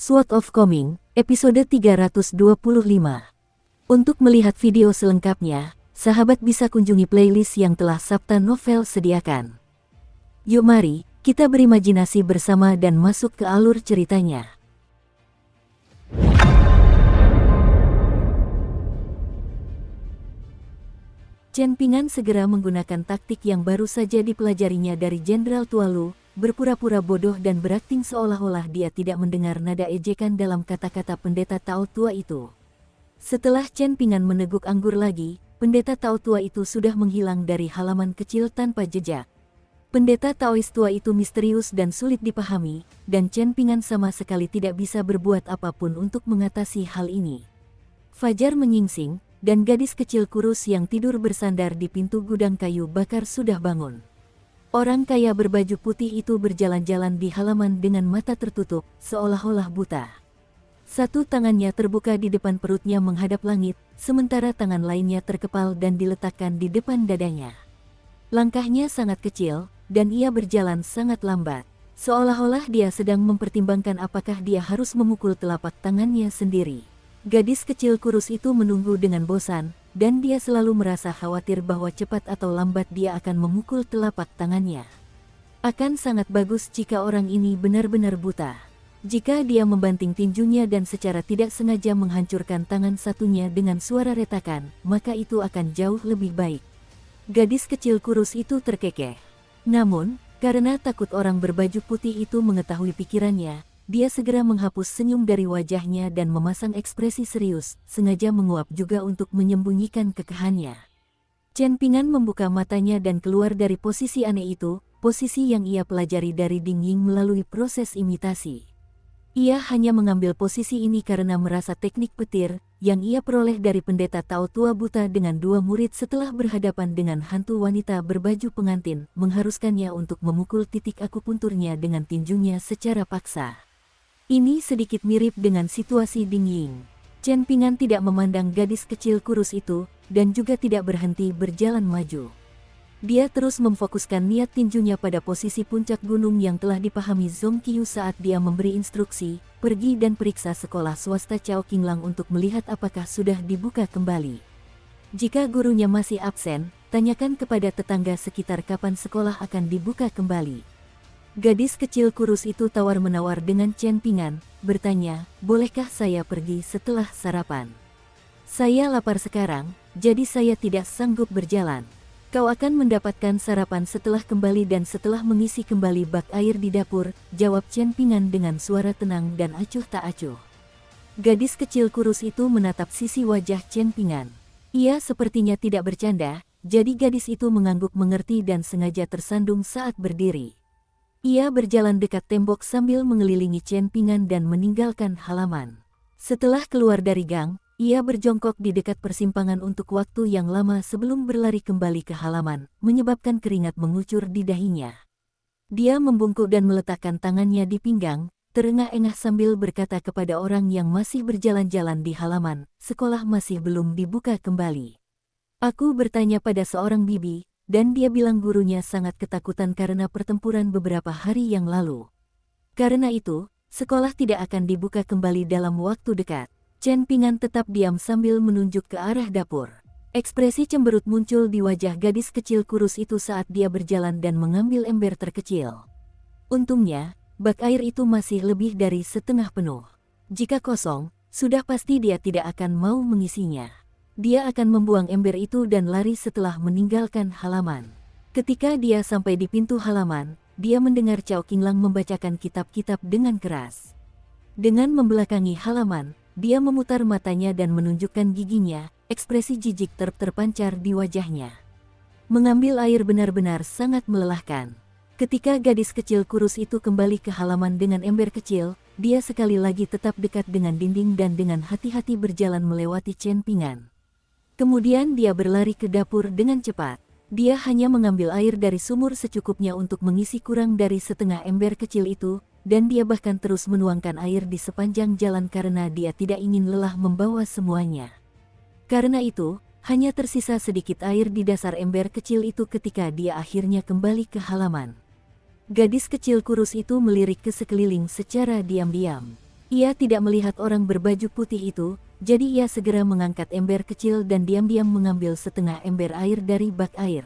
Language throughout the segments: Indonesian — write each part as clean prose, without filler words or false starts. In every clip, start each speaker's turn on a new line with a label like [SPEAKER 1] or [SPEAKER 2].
[SPEAKER 1] Sword of Coming, episode 325. Untuk melihat video selengkapnya, sahabat bisa kunjungi playlist yang telah Sabta Novel sediakan. Yuk mari, kita berimajinasi bersama dan masuk ke alur ceritanya. Chen Pingan segera menggunakan taktik yang baru saja dipelajarinya dari Jenderal Tualu, berpura-pura bodoh dan berakting seolah-olah dia tidak mendengar nada ejekan dalam kata-kata pendeta Tao tua itu. Setelah Chen Pingan meneguk anggur lagi, pendeta Tao tua itu sudah menghilang dari halaman kecil tanpa jejak. Pendeta Taois tua itu misterius dan sulit dipahami, dan Chen Pingan sama sekali tidak bisa berbuat apapun untuk mengatasi hal ini. Fajar menyingsing, dan gadis kecil kurus yang tidur bersandar di pintu gudang kayu bakar sudah bangun. Orang kaya berbaju putih itu berjalan-jalan di halaman dengan mata tertutup, seolah-olah buta. Satu tangannya terbuka di depan perutnya menghadap langit, sementara tangan lainnya terkepal dan diletakkan di depan dadanya. Langkahnya sangat kecil, dan ia berjalan sangat lambat, seolah-olah dia sedang mempertimbangkan apakah dia harus memukul telapak tangannya sendiri. Gadis kecil kurus itu menunggu dengan bosan, dan dia selalu merasa khawatir bahwa cepat atau lambat dia akan memukul telapak tangannya. Akan sangat bagus jika orang ini benar-benar buta. Jika dia membanting tinjunya dan secara tidak sengaja menghancurkan tangan satunya dengan suara retakan, maka itu akan jauh lebih baik. Gadis kecil kurus itu terkekeh. Namun, karena takut orang berbaju putih itu mengetahui pikirannya, dia segera menghapus senyum dari wajahnya dan memasang ekspresi serius, sengaja menguap juga untuk menyembunyikan kekehannya. Chen Pingan membuka matanya dan keluar dari posisi aneh itu, posisi yang ia pelajari dari Ding Ying melalui proses imitasi. Ia hanya mengambil posisi ini karena merasa teknik petir, yang ia peroleh dari pendeta Tao tua buta dengan dua murid setelah berhadapan dengan hantu wanita berbaju pengantin, mengharuskannya untuk memukul titik akupunturnya dengan tinjunya secara paksa. Ini sedikit mirip dengan situasi Ding Ying. Chen Pingan tidak memandang gadis kecil kurus itu, dan juga tidak berhenti berjalan maju. Dia terus memfokuskan niat tinjunya pada posisi puncak gunung yang telah dipahami Zong Qiu saat dia memberi instruksi, pergi dan periksa sekolah swasta Cao Qinglang untuk melihat apakah sudah dibuka kembali. Jika gurunya masih absen, tanyakan kepada tetangga sekitar kapan sekolah akan dibuka kembali. Gadis kecil kurus itu tawar-menawar dengan Chen Pingan, bertanya, bolehkah saya pergi setelah sarapan? Saya lapar sekarang, jadi saya tidak sanggup berjalan. Kau akan mendapatkan sarapan setelah kembali dan setelah mengisi kembali bak air di dapur, jawab Chen Pingan dengan suara tenang dan acuh tak acuh. Gadis kecil kurus itu menatap sisi wajah Chen Pingan. Ia sepertinya tidak bercanda, jadi gadis itu mengangguk mengerti dan sengaja tersandung saat berdiri. Ia berjalan dekat tembok sambil mengelilingi Chen Pingan dan meninggalkan halaman. Setelah keluar dari gang, ia berjongkok di dekat persimpangan untuk waktu yang lama sebelum berlari kembali ke halaman, menyebabkan keringat mengucur di dahinya. Dia membungkuk dan meletakkan tangannya di pinggang, terengah-engah sambil berkata kepada orang yang masih berjalan-jalan di halaman, sekolah masih belum dibuka kembali. Aku bertanya pada seorang bibi, dan dia bilang gurunya sangat ketakutan karena pertempuran beberapa hari yang lalu. Karena itu, sekolah tidak akan dibuka kembali dalam waktu dekat. Chen Pingan tetap diam sambil menunjuk ke arah dapur. Ekspresi cemberut muncul di wajah gadis kecil kurus itu saat dia berjalan dan mengambil ember terkecil. Untungnya, bak air itu masih lebih dari setengah penuh. Jika kosong, sudah pasti dia tidak akan mau mengisinya. Dia akan membuang ember itu dan lari setelah meninggalkan halaman. Ketika dia sampai di pintu halaman, dia mendengar Cao Qinglang membacakan kitab-kitab dengan keras. Dengan membelakangi halaman, dia memutar matanya dan menunjukkan giginya, ekspresi jijik terpancar di wajahnya. Mengambil air benar-benar sangat melelahkan. Ketika gadis kecil kurus itu kembali ke halaman dengan ember kecil, dia sekali lagi tetap dekat dengan dinding dan dengan hati-hati berjalan melewati Chen Pingan. Kemudian dia berlari ke dapur dengan cepat. Dia hanya mengambil air dari sumur secukupnya untuk mengisi kurang dari setengah ember kecil itu, dan dia bahkan terus menuangkan air di sepanjang jalan karena dia tidak ingin lelah membawa semuanya. Karena itu, hanya tersisa sedikit air di dasar ember kecil itu ketika dia akhirnya kembali ke halaman. Gadis kecil kurus itu melirik ke sekeliling secara diam-diam. Ia tidak melihat orang berbaju putih itu, jadi ia segera mengangkat ember kecil dan diam-diam mengambil setengah ember air dari bak air.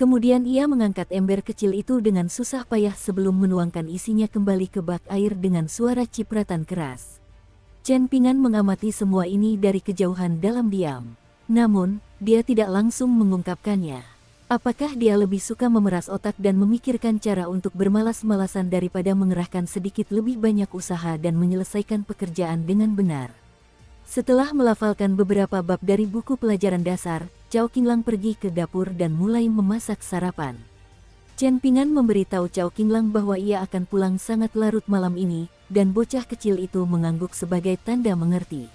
[SPEAKER 1] Kemudian ia mengangkat ember kecil itu dengan susah payah sebelum menuangkan isinya kembali ke bak air dengan suara cipratan keras. Chen Ping'an mengamati semua ini dari kejauhan dalam diam. Namun, dia tidak langsung mengungkapkannya. Apakah dia lebih suka memeras otak dan memikirkan cara untuk bermalas-malasan daripada mengerahkan sedikit lebih banyak usaha dan menyelesaikan pekerjaan dengan benar? Setelah melafalkan beberapa bab dari buku pelajaran dasar, Cao Qinglang pergi ke dapur dan mulai memasak sarapan. Chen Ping'an memberitahu Cao Qinglang bahwa ia akan pulang sangat larut malam ini, dan bocah kecil itu mengangguk sebagai tanda mengerti.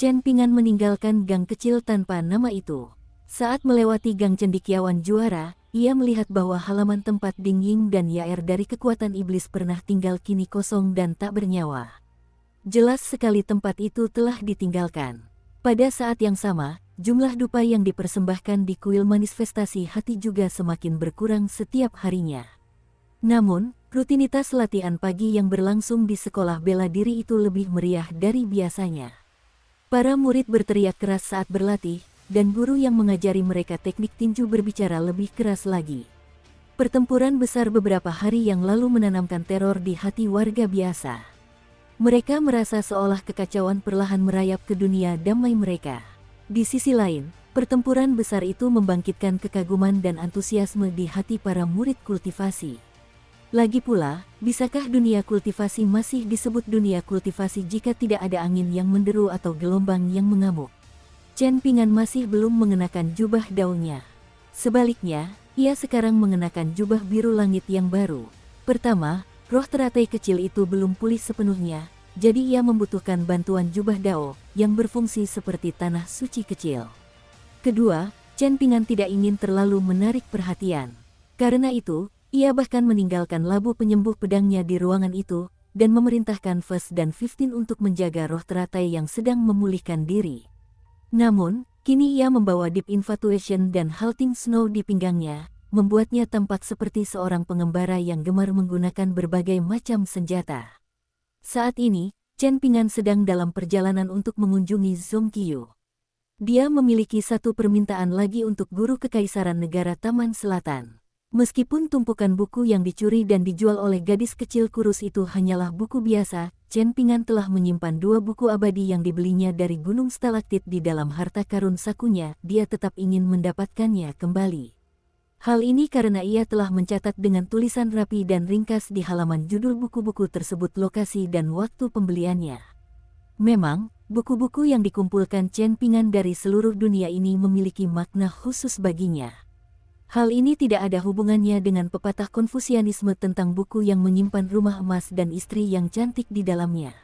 [SPEAKER 1] Chen Ping'an meninggalkan gang kecil tanpa nama itu. Saat melewati gang cendekiawan juara, ia melihat bahwa halaman tempat Ding Ying dan Yaer dari kekuatan iblis pernah tinggal kini kosong dan tak bernyawa. Jelas sekali tempat itu telah ditinggalkan. Pada saat yang sama, jumlah dupa yang dipersembahkan di kuil manifestasi hati juga semakin berkurang setiap harinya. Namun, rutinitas latihan pagi yang berlangsung di sekolah bela diri itu lebih meriah dari biasanya. Para murid berteriak keras saat berlatih, dan guru yang mengajari mereka teknik tinju berbicara lebih keras lagi. Pertempuran besar beberapa hari yang lalu menanamkan teror di hati warga biasa. Mereka merasa seolah kekacauan perlahan merayap ke dunia damai mereka. Di sisi lain, pertempuran besar itu membangkitkan kekaguman dan antusiasme di hati para murid kultivasi. Lagi pula, bisakah dunia kultivasi masih disebut dunia kultivasi jika tidak ada angin yang menderu atau gelombang yang mengamuk? Chen Ping'an masih belum mengenakan jubah daunnya. Sebaliknya, ia sekarang mengenakan jubah biru langit yang baru. Pertama, roh teratai kecil itu belum pulih sepenuhnya, jadi ia membutuhkan bantuan jubah dao, yang berfungsi seperti tanah suci kecil. Kedua, Chen Ping'an tidak ingin terlalu menarik perhatian. Karena itu, ia bahkan meninggalkan labu penyembuh pedangnya di ruangan itu, dan memerintahkan First dan 15 untuk menjaga roh teratai yang sedang memulihkan diri. Namun, kini ia membawa Deep Infatuation dan Halting Snow di pinggangnya, membuatnya tampak seperti seorang pengembara yang gemar menggunakan berbagai macam senjata. Saat ini, Chen Ping'an sedang dalam perjalanan untuk mengunjungi Zhong Qiyu. Dia memiliki satu permintaan lagi untuk guru kekaisaran negara Taman Selatan. Meskipun tumpukan buku yang dicuri dan dijual oleh gadis kecil kurus itu hanyalah buku biasa, Chen Ping'an telah menyimpan 2 buku abadi yang dibelinya dari gunung stalaktit di dalam harta karun sakunya. Dia tetap ingin mendapatkannya kembali. Hal ini karena ia telah mencatat dengan tulisan rapi dan ringkas di halaman judul buku-buku tersebut lokasi dan waktu pembeliannya. Memang, buku-buku yang dikumpulkan Chen Ping'an dari seluruh dunia ini memiliki makna khusus baginya. Hal ini tidak ada hubungannya dengan pepatah Konfusianisme tentang buku yang menyimpan rumah emas dan istri yang cantik di dalamnya.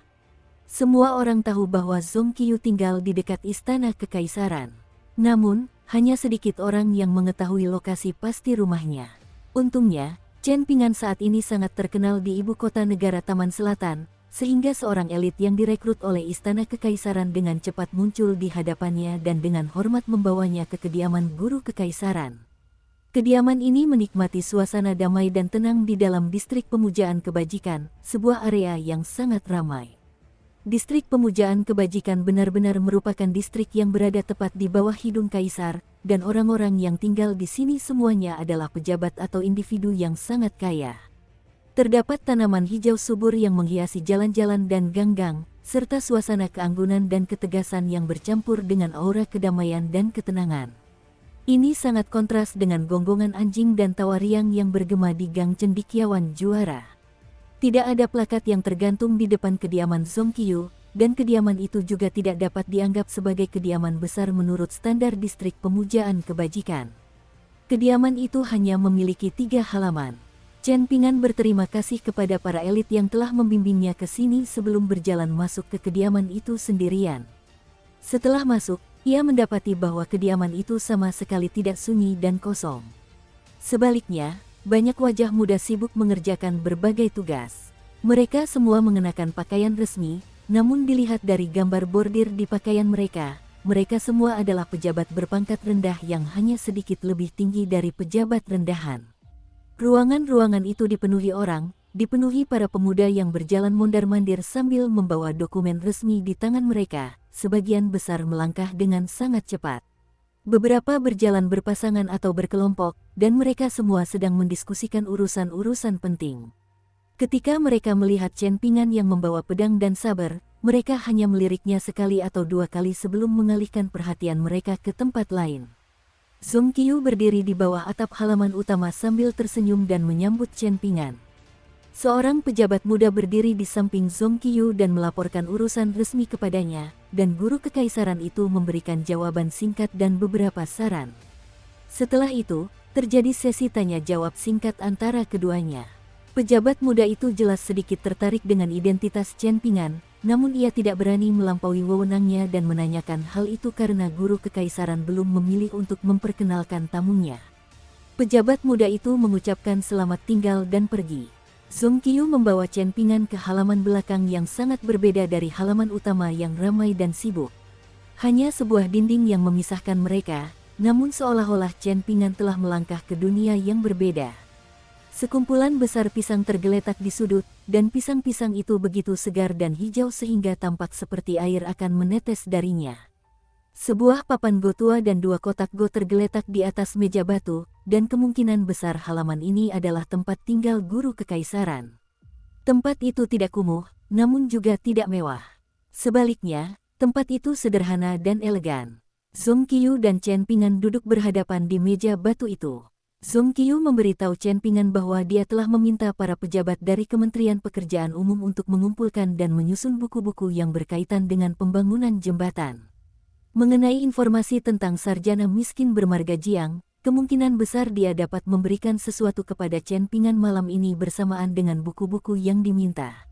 [SPEAKER 1] Semua orang tahu bahwa Zhong Qiyu tinggal di dekat istana kekaisaran. Namun, hanya sedikit orang yang mengetahui lokasi pasti rumahnya. Untungnya, Chen Ping'an saat ini sangat terkenal di ibu kota negara Taman Selatan, sehingga seorang elit yang direkrut oleh istana kekaisaran dengan cepat muncul di hadapannya dan dengan hormat membawanya ke kediaman guru kekaisaran. Kediaman ini menikmati suasana damai dan tenang di dalam distrik pemujaan kebajikan, sebuah area yang sangat ramai. Distrik pemujaan kebajikan benar-benar merupakan distrik yang berada tepat di bawah hidung kaisar, dan orang-orang yang tinggal di sini semuanya adalah pejabat atau individu yang sangat kaya. Terdapat tanaman hijau subur yang menghiasi jalan-jalan dan gang-gang, serta suasana keanggunan dan ketegasan yang bercampur dengan aura kedamaian dan ketenangan. Ini sangat kontras dengan gonggongan anjing dan tawa riang yang bergema di gang cendekiawan juara. Tidak ada plakat yang tergantung di depan kediaman Zhong Qiyu, dan kediaman itu juga tidak dapat dianggap sebagai kediaman besar menurut standar distrik pemujaan kebajikan. Kediaman itu hanya memiliki 3 halaman. Chen Ping'an berterima kasih kepada para elit yang telah membimbingnya ke sini sebelum berjalan masuk ke kediaman itu sendirian. Setelah masuk, ia mendapati bahwa kediaman itu sama sekali tidak sunyi dan kosong. Sebaliknya, banyak wajah muda sibuk mengerjakan berbagai tugas. Mereka semua mengenakan pakaian resmi, namun dilihat dari gambar bordir di pakaian mereka, mereka semua adalah pejabat berpangkat rendah yang hanya sedikit lebih tinggi dari pejabat rendahan. Ruangan-ruangan itu dipenuhi orang, dipenuhi para pemuda yang berjalan mondar-mandir sambil membawa dokumen resmi di tangan mereka, sebagian besar melangkah dengan sangat cepat. Beberapa berjalan berpasangan atau berkelompok, dan mereka semua sedang mendiskusikan urusan-urusan penting. Ketika mereka melihat Chen Ping'an yang membawa pedang dan saber, mereka hanya meliriknya sekali atau dua kali sebelum mengalihkan perhatian mereka ke tempat lain. Zhong Qiyu berdiri di bawah atap halaman utama sambil tersenyum dan menyambut Chen Ping'an. Seorang pejabat muda berdiri di samping Zhong Qiyu dan melaporkan urusan resmi kepadanya, dan guru kekaisaran itu memberikan jawaban singkat dan beberapa saran. Setelah itu, terjadi sesi tanya-jawab singkat antara keduanya. Pejabat muda itu jelas sedikit tertarik dengan identitas Chen Ping'an, namun ia tidak berani melampaui wewenangnya dan menanyakan hal itu karena guru kekaisaran belum memilih untuk memperkenalkan tamunya. Pejabat muda itu mengucapkan selamat tinggal dan pergi. Zhong Qiyu membawa Chen Ping'an ke halaman belakang yang sangat berbeda dari halaman utama yang ramai dan sibuk. Hanya sebuah dinding yang memisahkan mereka, namun seolah-olah Chen Ping'an telah melangkah ke dunia yang berbeda. Sekumpulan besar pisang tergeletak di sudut, dan pisang-pisang itu begitu segar dan hijau sehingga tampak seperti air akan menetes darinya. Sebuah papan go tua dan dua kotak go tergeletak di atas meja batu, dan kemungkinan besar halaman ini adalah tempat tinggal guru kekaisaran. Tempat itu tidak kumuh, namun juga tidak mewah. Sebaliknya, tempat itu sederhana dan elegan. Zhong Qiyu dan Chen Ping'an duduk berhadapan di meja batu itu. Zhong Qiyu memberitahu Chen Ping'an bahwa dia telah meminta para pejabat dari Kementerian Pekerjaan Umum untuk mengumpulkan dan menyusun buku-buku yang berkaitan dengan pembangunan jembatan. Mengenai informasi tentang sarjana miskin bermarga Jiang, kemungkinan besar dia dapat memberikan sesuatu kepada Chen Ping'an malam ini bersamaan dengan buku-buku yang diminta.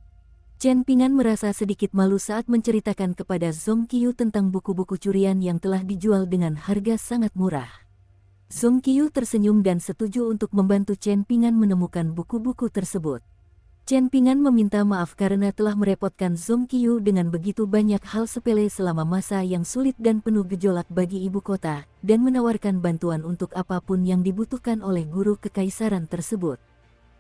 [SPEAKER 1] Chen Ping'an merasa sedikit malu saat menceritakan kepada Zhong Qiyu tentang buku-buku curian yang telah dijual dengan harga sangat murah. Zhong Qiyu tersenyum dan setuju untuk membantu Chen Ping'an menemukan buku-buku tersebut. Chen Ping'an meminta maaf karena telah merepotkan Zhong Qiyu dengan begitu banyak hal sepele selama masa yang sulit dan penuh gejolak bagi ibu kota, dan menawarkan bantuan untuk apapun yang dibutuhkan oleh guru kekaisaran tersebut.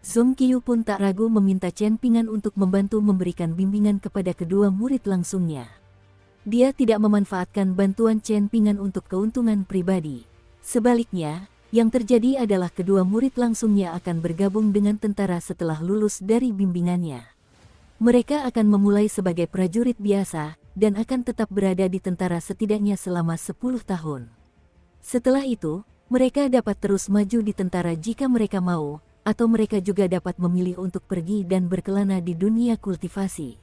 [SPEAKER 1] Zhong Qiyu pun tak ragu meminta Chen Ping'an untuk membantu memberikan bimbingan kepada kedua murid langsungnya. Dia tidak memanfaatkan bantuan Chen Ping'an untuk keuntungan pribadi. Sebaliknya, yang terjadi adalah kedua murid langsungnya akan bergabung dengan tentara setelah lulus dari bimbingannya. Mereka akan memulai sebagai prajurit biasa, dan akan tetap berada di tentara setidaknya selama 10 tahun. Setelah itu, mereka dapat terus maju di tentara jika mereka mau, atau mereka juga dapat memilih untuk pergi dan berkelana di dunia kultivasi.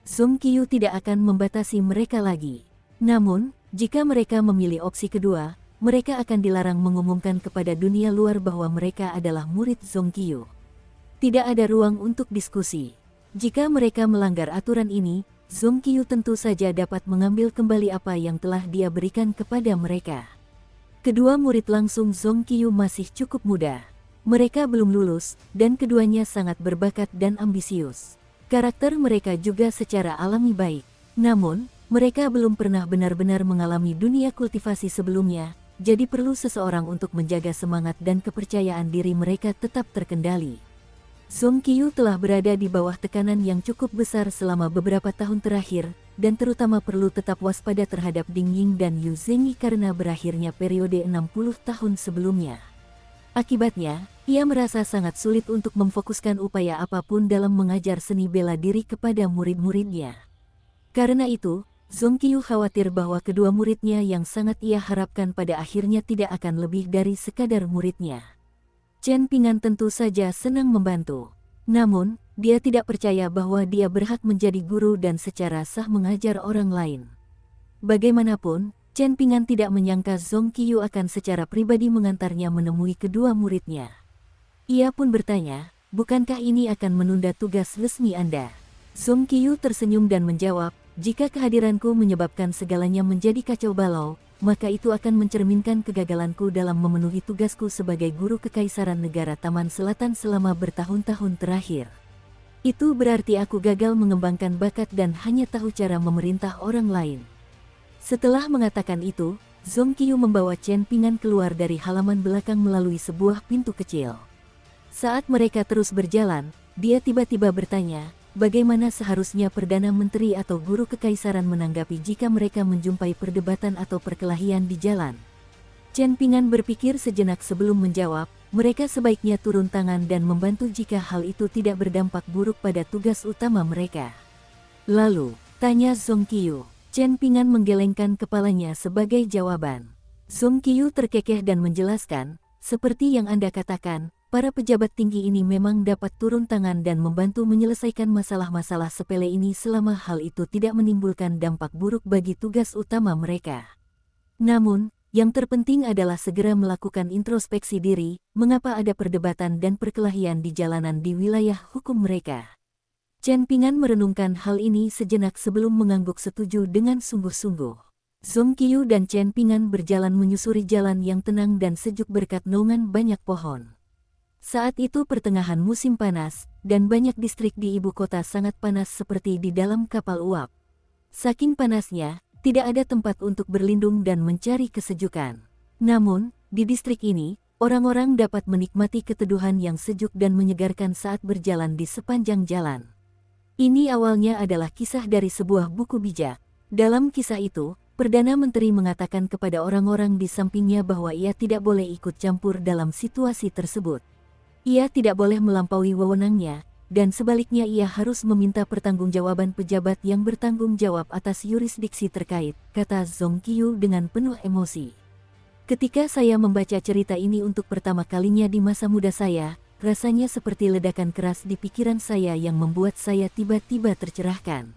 [SPEAKER 1] Zhong Qiyu tidak akan membatasi mereka lagi. Namun, jika mereka memilih opsi kedua, mereka akan dilarang mengumumkan kepada dunia luar bahwa mereka adalah murid Zhong Qiyu. Tidak ada ruang untuk diskusi. Jika mereka melanggar aturan ini, Zhong Qiyu tentu saja dapat mengambil kembali apa yang telah dia berikan kepada mereka. Kedua murid langsung Zhong Qiyu masih cukup muda. Mereka belum lulus, dan keduanya sangat berbakat dan ambisius. Karakter mereka juga secara alami baik. Namun, mereka belum pernah benar-benar mengalami dunia kultivasi sebelumnya, jadi perlu seseorang untuk menjaga semangat dan kepercayaan diri mereka tetap terkendali. Zhong Qiyu telah berada di bawah tekanan yang cukup besar selama beberapa tahun terakhir, dan terutama perlu tetap waspada terhadap Ding Ying dan Yu Zhengyi karena berakhirnya periode 60 tahun sebelumnya. Akibatnya, ia merasa sangat sulit untuk memfokuskan upaya apapun dalam mengajar seni bela diri kepada murid-muridnya. Karena itu, Zhong Qiyu khawatir bahwa kedua muridnya yang sangat ia harapkan pada akhirnya tidak akan lebih dari sekadar muridnya. Chen Ping'an tentu saja senang membantu. Namun, dia tidak percaya bahwa dia berhak menjadi guru dan secara sah mengajar orang lain. Bagaimanapun, Chen Ping'an tidak menyangka Zhong Qiyu akan secara pribadi mengantarnya menemui kedua muridnya. Ia pun bertanya, bukankah ini akan menunda tugas resmi Anda? Zhong Qiyu tersenyum dan menjawab, jika kehadiranku menyebabkan segalanya menjadi kacau balau, maka itu akan mencerminkan kegagalanku dalam memenuhi tugasku sebagai guru kekaisaran negara Taman Selatan selama bertahun-tahun terakhir. Itu berarti aku gagal mengembangkan bakat dan hanya tahu cara memerintah orang lain. Setelah mengatakan itu, Zhong Qiyu membawa Chen Ping'an keluar dari halaman belakang melalui sebuah pintu kecil. Saat mereka terus berjalan, dia tiba-tiba bertanya, bagaimana seharusnya Perdana Menteri atau guru kekaisaran menanggapi jika mereka menjumpai perdebatan atau perkelahian di jalan. Chen Ping'an berpikir sejenak sebelum menjawab, mereka sebaiknya turun tangan dan membantu jika hal itu tidak berdampak buruk pada tugas utama mereka. Lalu, tanya Song Qiu. Chen Ping'an menggelengkan kepalanya sebagai jawaban. Song Qiu terkekeh dan menjelaskan, seperti yang Anda katakan, para pejabat tinggi ini memang dapat turun tangan dan membantu menyelesaikan masalah-masalah sepele ini selama hal itu tidak menimbulkan dampak buruk bagi tugas utama mereka. Namun, yang terpenting adalah segera melakukan introspeksi diri, mengapa ada perdebatan dan perkelahian di jalanan di wilayah hukum mereka. Chen Ping'an merenungkan hal ini sejenak sebelum mengangguk setuju dengan sungguh-sungguh. Song Qiu dan Chen Ping'an berjalan menyusuri jalan yang tenang dan sejuk berkat naungan banyak pohon. Saat itu pertengahan musim panas, dan banyak distrik di ibu kota sangat panas seperti di dalam kapal uap. Saking panasnya, tidak ada tempat untuk berlindung dan mencari kesejukan. Namun, di distrik ini, orang-orang dapat menikmati keteduhan yang sejuk dan menyegarkan saat berjalan di sepanjang jalan. Ini awalnya adalah kisah dari sebuah buku bijak. Dalam kisah itu, Perdana Menteri mengatakan kepada orang-orang di sampingnya bahwa ia tidak boleh ikut campur dalam situasi tersebut. Ia tidak boleh melampaui wewenangnya, dan sebaliknya ia harus meminta pertanggungjawaban pejabat yang bertanggung jawab atas yurisdiksi terkait, kata Song Qiu dengan penuh emosi. Ketika saya membaca cerita ini untuk pertama kalinya di masa muda saya, rasanya seperti ledakan keras di pikiran saya yang membuat saya tiba-tiba tercerahkan.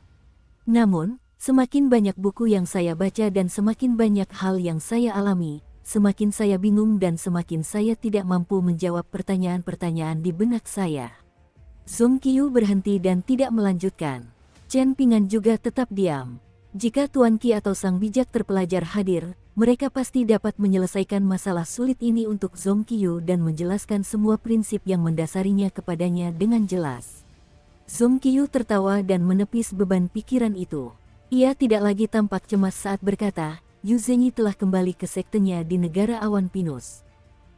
[SPEAKER 1] Namun, semakin banyak buku yang saya baca dan semakin banyak hal yang saya alami, semakin saya bingung dan semakin saya tidak mampu menjawab pertanyaan-pertanyaan di benak saya. Song Qiu berhenti dan tidak melanjutkan. Chen Ping'an juga tetap diam. Jika Tuan Qi atau sang bijak terpelajar hadir, mereka pasti dapat menyelesaikan masalah sulit ini untuk Song Qiu dan menjelaskan semua prinsip yang mendasarinya kepadanya dengan jelas. Song Qiu tertawa dan menepis beban pikiran itu. Ia tidak lagi tampak cemas saat berkata, Yu Zhenyi telah kembali ke sektenya di negara awan pinus.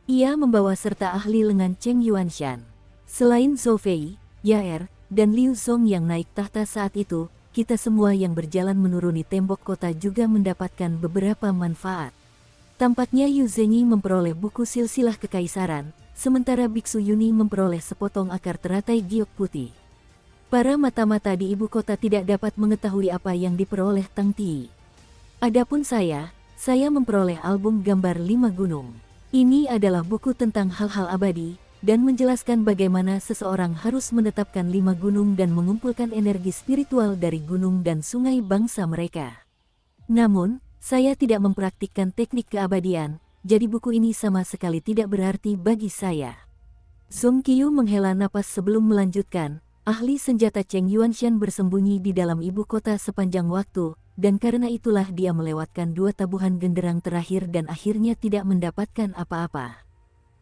[SPEAKER 1] Ia membawa serta ahli lengan Cheng Yuanshan. Selain Zhou Fei, Yaer, dan Liu Song yang naik tahta saat itu, kita semua yang berjalan menuruni tembok kota juga mendapatkan beberapa manfaat. Tampaknya Yu Zhenyi memperoleh buku silsilah kekaisaran, sementara Biksu Yuni memperoleh sepotong akar teratai giok putih. Para mata-mata di ibu kota tidak dapat mengetahui apa yang diperoleh Tang Ti. Adapun saya memperoleh album gambar 5 gunung. Ini adalah buku tentang hal-hal abadi, dan menjelaskan bagaimana seseorang harus menetapkan 5 gunung dan mengumpulkan energi spiritual dari gunung dan sungai bangsa mereka. Namun, saya tidak mempraktikkan teknik keabadian, jadi buku ini sama sekali tidak berarti bagi saya. Song Qiu menghela napas sebelum melanjutkan. Ahli senjata Cheng Yuanshan bersembunyi di dalam ibu kota sepanjang waktu, dan karena itulah dia melewatkan 2 tabuhan genderang terakhir dan akhirnya tidak mendapatkan apa-apa.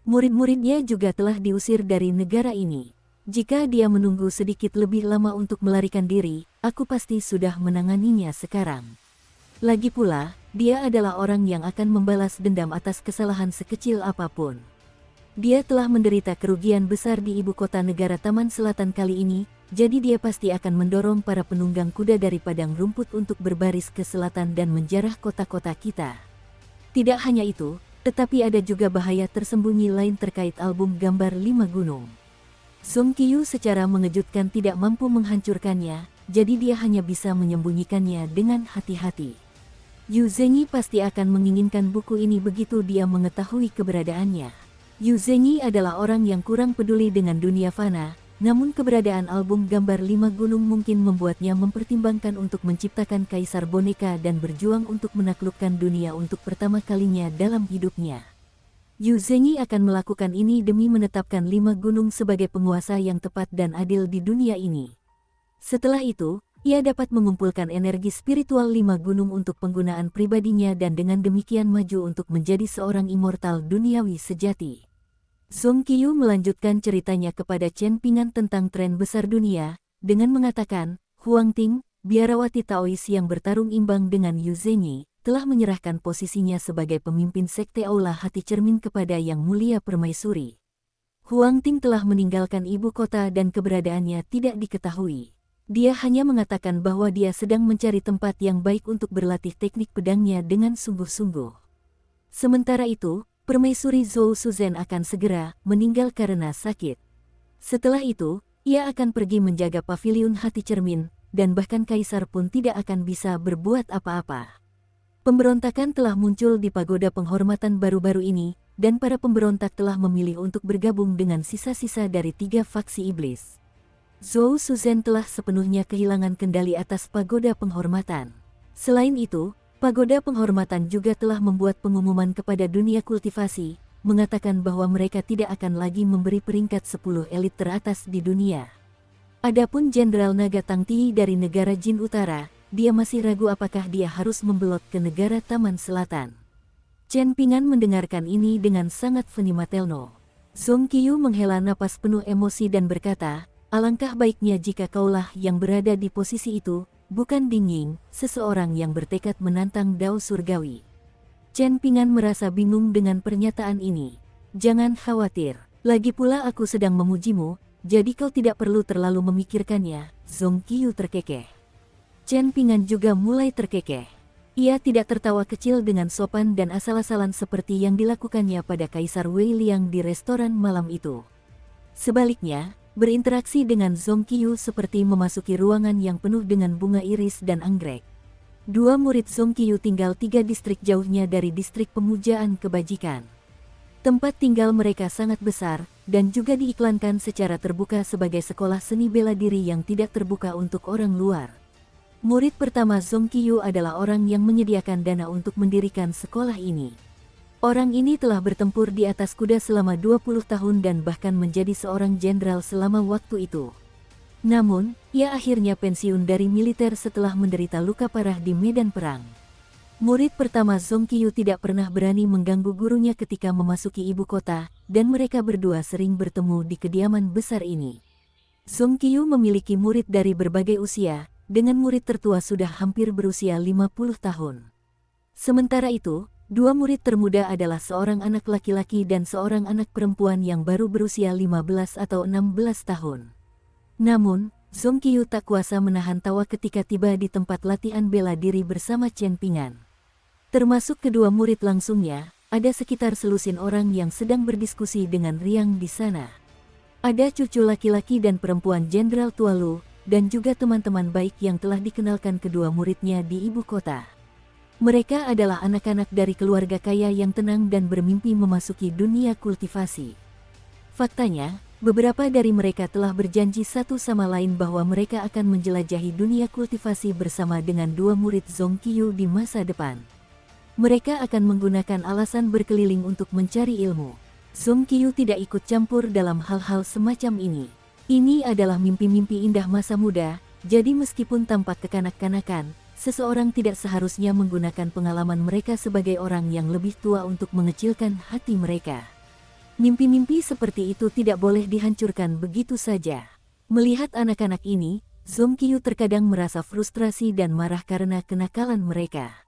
[SPEAKER 1] Murid-muridnya juga telah diusir dari negara ini. Jika dia menunggu sedikit lebih lama untuk melarikan diri, aku pasti sudah menanganinya sekarang. Lagi pula, dia adalah orang yang akan membalas dendam atas kesalahan sekecil apapun. Dia telah menderita kerugian besar di ibu kota negara Taman Selatan kali ini, jadi dia pasti akan mendorong para penunggang kuda dari padang rumput untuk berbaris ke selatan dan menjarah kota-kota kita. Tidak hanya itu, tetapi ada juga bahaya tersembunyi lain terkait album gambar 5 gunung. Song Qiu secara mengejutkan tidak mampu menghancurkannya, jadi dia hanya bisa menyembunyikannya dengan hati-hati. Yu Zhenyi pasti akan menginginkan buku ini begitu dia mengetahui keberadaannya. Yu Zhenyi adalah orang yang kurang peduli dengan dunia fana, namun keberadaan album gambar 5 gunung mungkin membuatnya mempertimbangkan untuk menciptakan kaisar boneka dan berjuang untuk menaklukkan dunia untuk pertama kalinya dalam hidupnya. Yu Zhenyi akan melakukan ini demi menetapkan 5 gunung sebagai penguasa yang tepat dan adil di dunia ini. Setelah itu, ia dapat mengumpulkan energi spiritual 5 gunung untuk penggunaan pribadinya dan dengan demikian maju untuk menjadi seorang immortal duniawi sejati. Song Qiu melanjutkan ceritanya kepada Chen Ping'an tentang tren besar dunia, dengan mengatakan, Huang Ting, biarawati Taois yang bertarung imbang dengan Yu Zhenyi, telah menyerahkan posisinya sebagai pemimpin sekte Aula Hati Cermin kepada Yang Mulia Permaisuri. Huang Ting telah meninggalkan ibu kota dan keberadaannya tidak diketahui. Dia hanya mengatakan bahwa dia sedang mencari tempat yang baik untuk berlatih teknik pedangnya dengan sungguh-sungguh. Sementara itu, permaisuri Zhou Suzhen akan segera meninggal karena sakit. Setelah itu, ia akan pergi menjaga paviliun hati cermin, dan bahkan kaisar pun tidak akan bisa berbuat apa-apa. Pemberontakan telah muncul di pagoda penghormatan baru-baru ini, dan para pemberontak telah memilih untuk bergabung dengan sisa-sisa dari 3 faksi iblis. Zhou Suzhen telah sepenuhnya kehilangan kendali atas pagoda penghormatan. Selain itu, pagoda penghormatan juga telah membuat pengumuman kepada dunia kultivasi, mengatakan bahwa mereka tidak akan lagi memberi peringkat 10 elit teratas di dunia. Adapun Jenderal Naga Tangti dari negara Jin Utara, dia masih ragu apakah dia harus membelot ke negara Taman Selatan. Chen Ping'an mendengarkan ini dengan sangat fenimatelno. Song Qiyu menghela napas penuh emosi dan berkata, alangkah baiknya jika kaulah yang berada di posisi itu, bukan Ding Ying, seseorang yang bertekad menantang Dao Surgawi. Chen Ping'an merasa bingung dengan pernyataan ini. Jangan khawatir, lagi pula aku sedang memujimu, jadi kau tidak perlu terlalu memikirkannya, Song Qiyu terkekeh. Chen Ping'an juga mulai terkekeh. Ia tidak tertawa kecil dengan sopan dan asal-asalan seperti yang dilakukannya pada Kaisar Wei Liang di restoran malam itu. Sebaliknya, berinteraksi dengan Song Qiyu seperti memasuki ruangan yang penuh dengan bunga iris dan anggrek. 2 murid Song Qiyu tinggal 3 distrik jauhnya dari distrik pemujaan kebajikan. Tempat tinggal mereka sangat besar, dan juga diiklankan secara terbuka sebagai sekolah seni bela diri yang tidak terbuka untuk orang luar. Murid pertama Song Qiyu adalah orang yang menyediakan dana untuk mendirikan sekolah ini. Orang ini telah bertempur di atas kuda selama 20 tahun dan bahkan menjadi seorang jenderal selama waktu itu. Namun, ia akhirnya pensiun dari militer setelah menderita luka parah di medan perang. Murid pertama Song Qiyu tidak pernah berani mengganggu gurunya ketika memasuki ibu kota, dan mereka berdua sering bertemu di kediaman besar ini. Song Qiyu memiliki murid dari berbagai usia, dengan murid tertua sudah hampir berusia 50 tahun. Sementara itu, 2 murid termuda adalah seorang anak laki-laki dan seorang anak perempuan yang baru berusia 15 atau 16 tahun. Namun, Song Qiyu tak kuasa menahan tawa ketika tiba di tempat latihan bela diri bersama Chen Ping'an. Termasuk kedua murid langsungnya, ada sekitar selusin orang yang sedang berdiskusi dengan riang di sana. Ada cucu laki-laki dan perempuan Jenderal Tualu, dan juga teman-teman baik yang telah dikenalkan kedua muridnya di ibu kota. Mereka adalah anak-anak dari keluarga kaya yang tenang dan bermimpi memasuki dunia kultivasi. Faktanya, beberapa dari mereka telah berjanji satu sama lain bahwa mereka akan menjelajahi dunia kultivasi bersama dengan 2 murid Song Qiyu di masa depan. Mereka akan menggunakan alasan berkeliling untuk mencari ilmu. Song Qiyu tidak ikut campur dalam hal-hal semacam ini. Ini adalah mimpi-mimpi indah masa muda, jadi meskipun tampak kekanak-kanakan, seseorang tidak seharusnya menggunakan pengalaman mereka sebagai orang yang lebih tua untuk mengecilkan hati mereka. Mimpi-mimpi seperti itu tidak boleh dihancurkan begitu saja. Melihat anak-anak ini, Song Qiyu terkadang merasa frustrasi dan marah karena kenakalan mereka.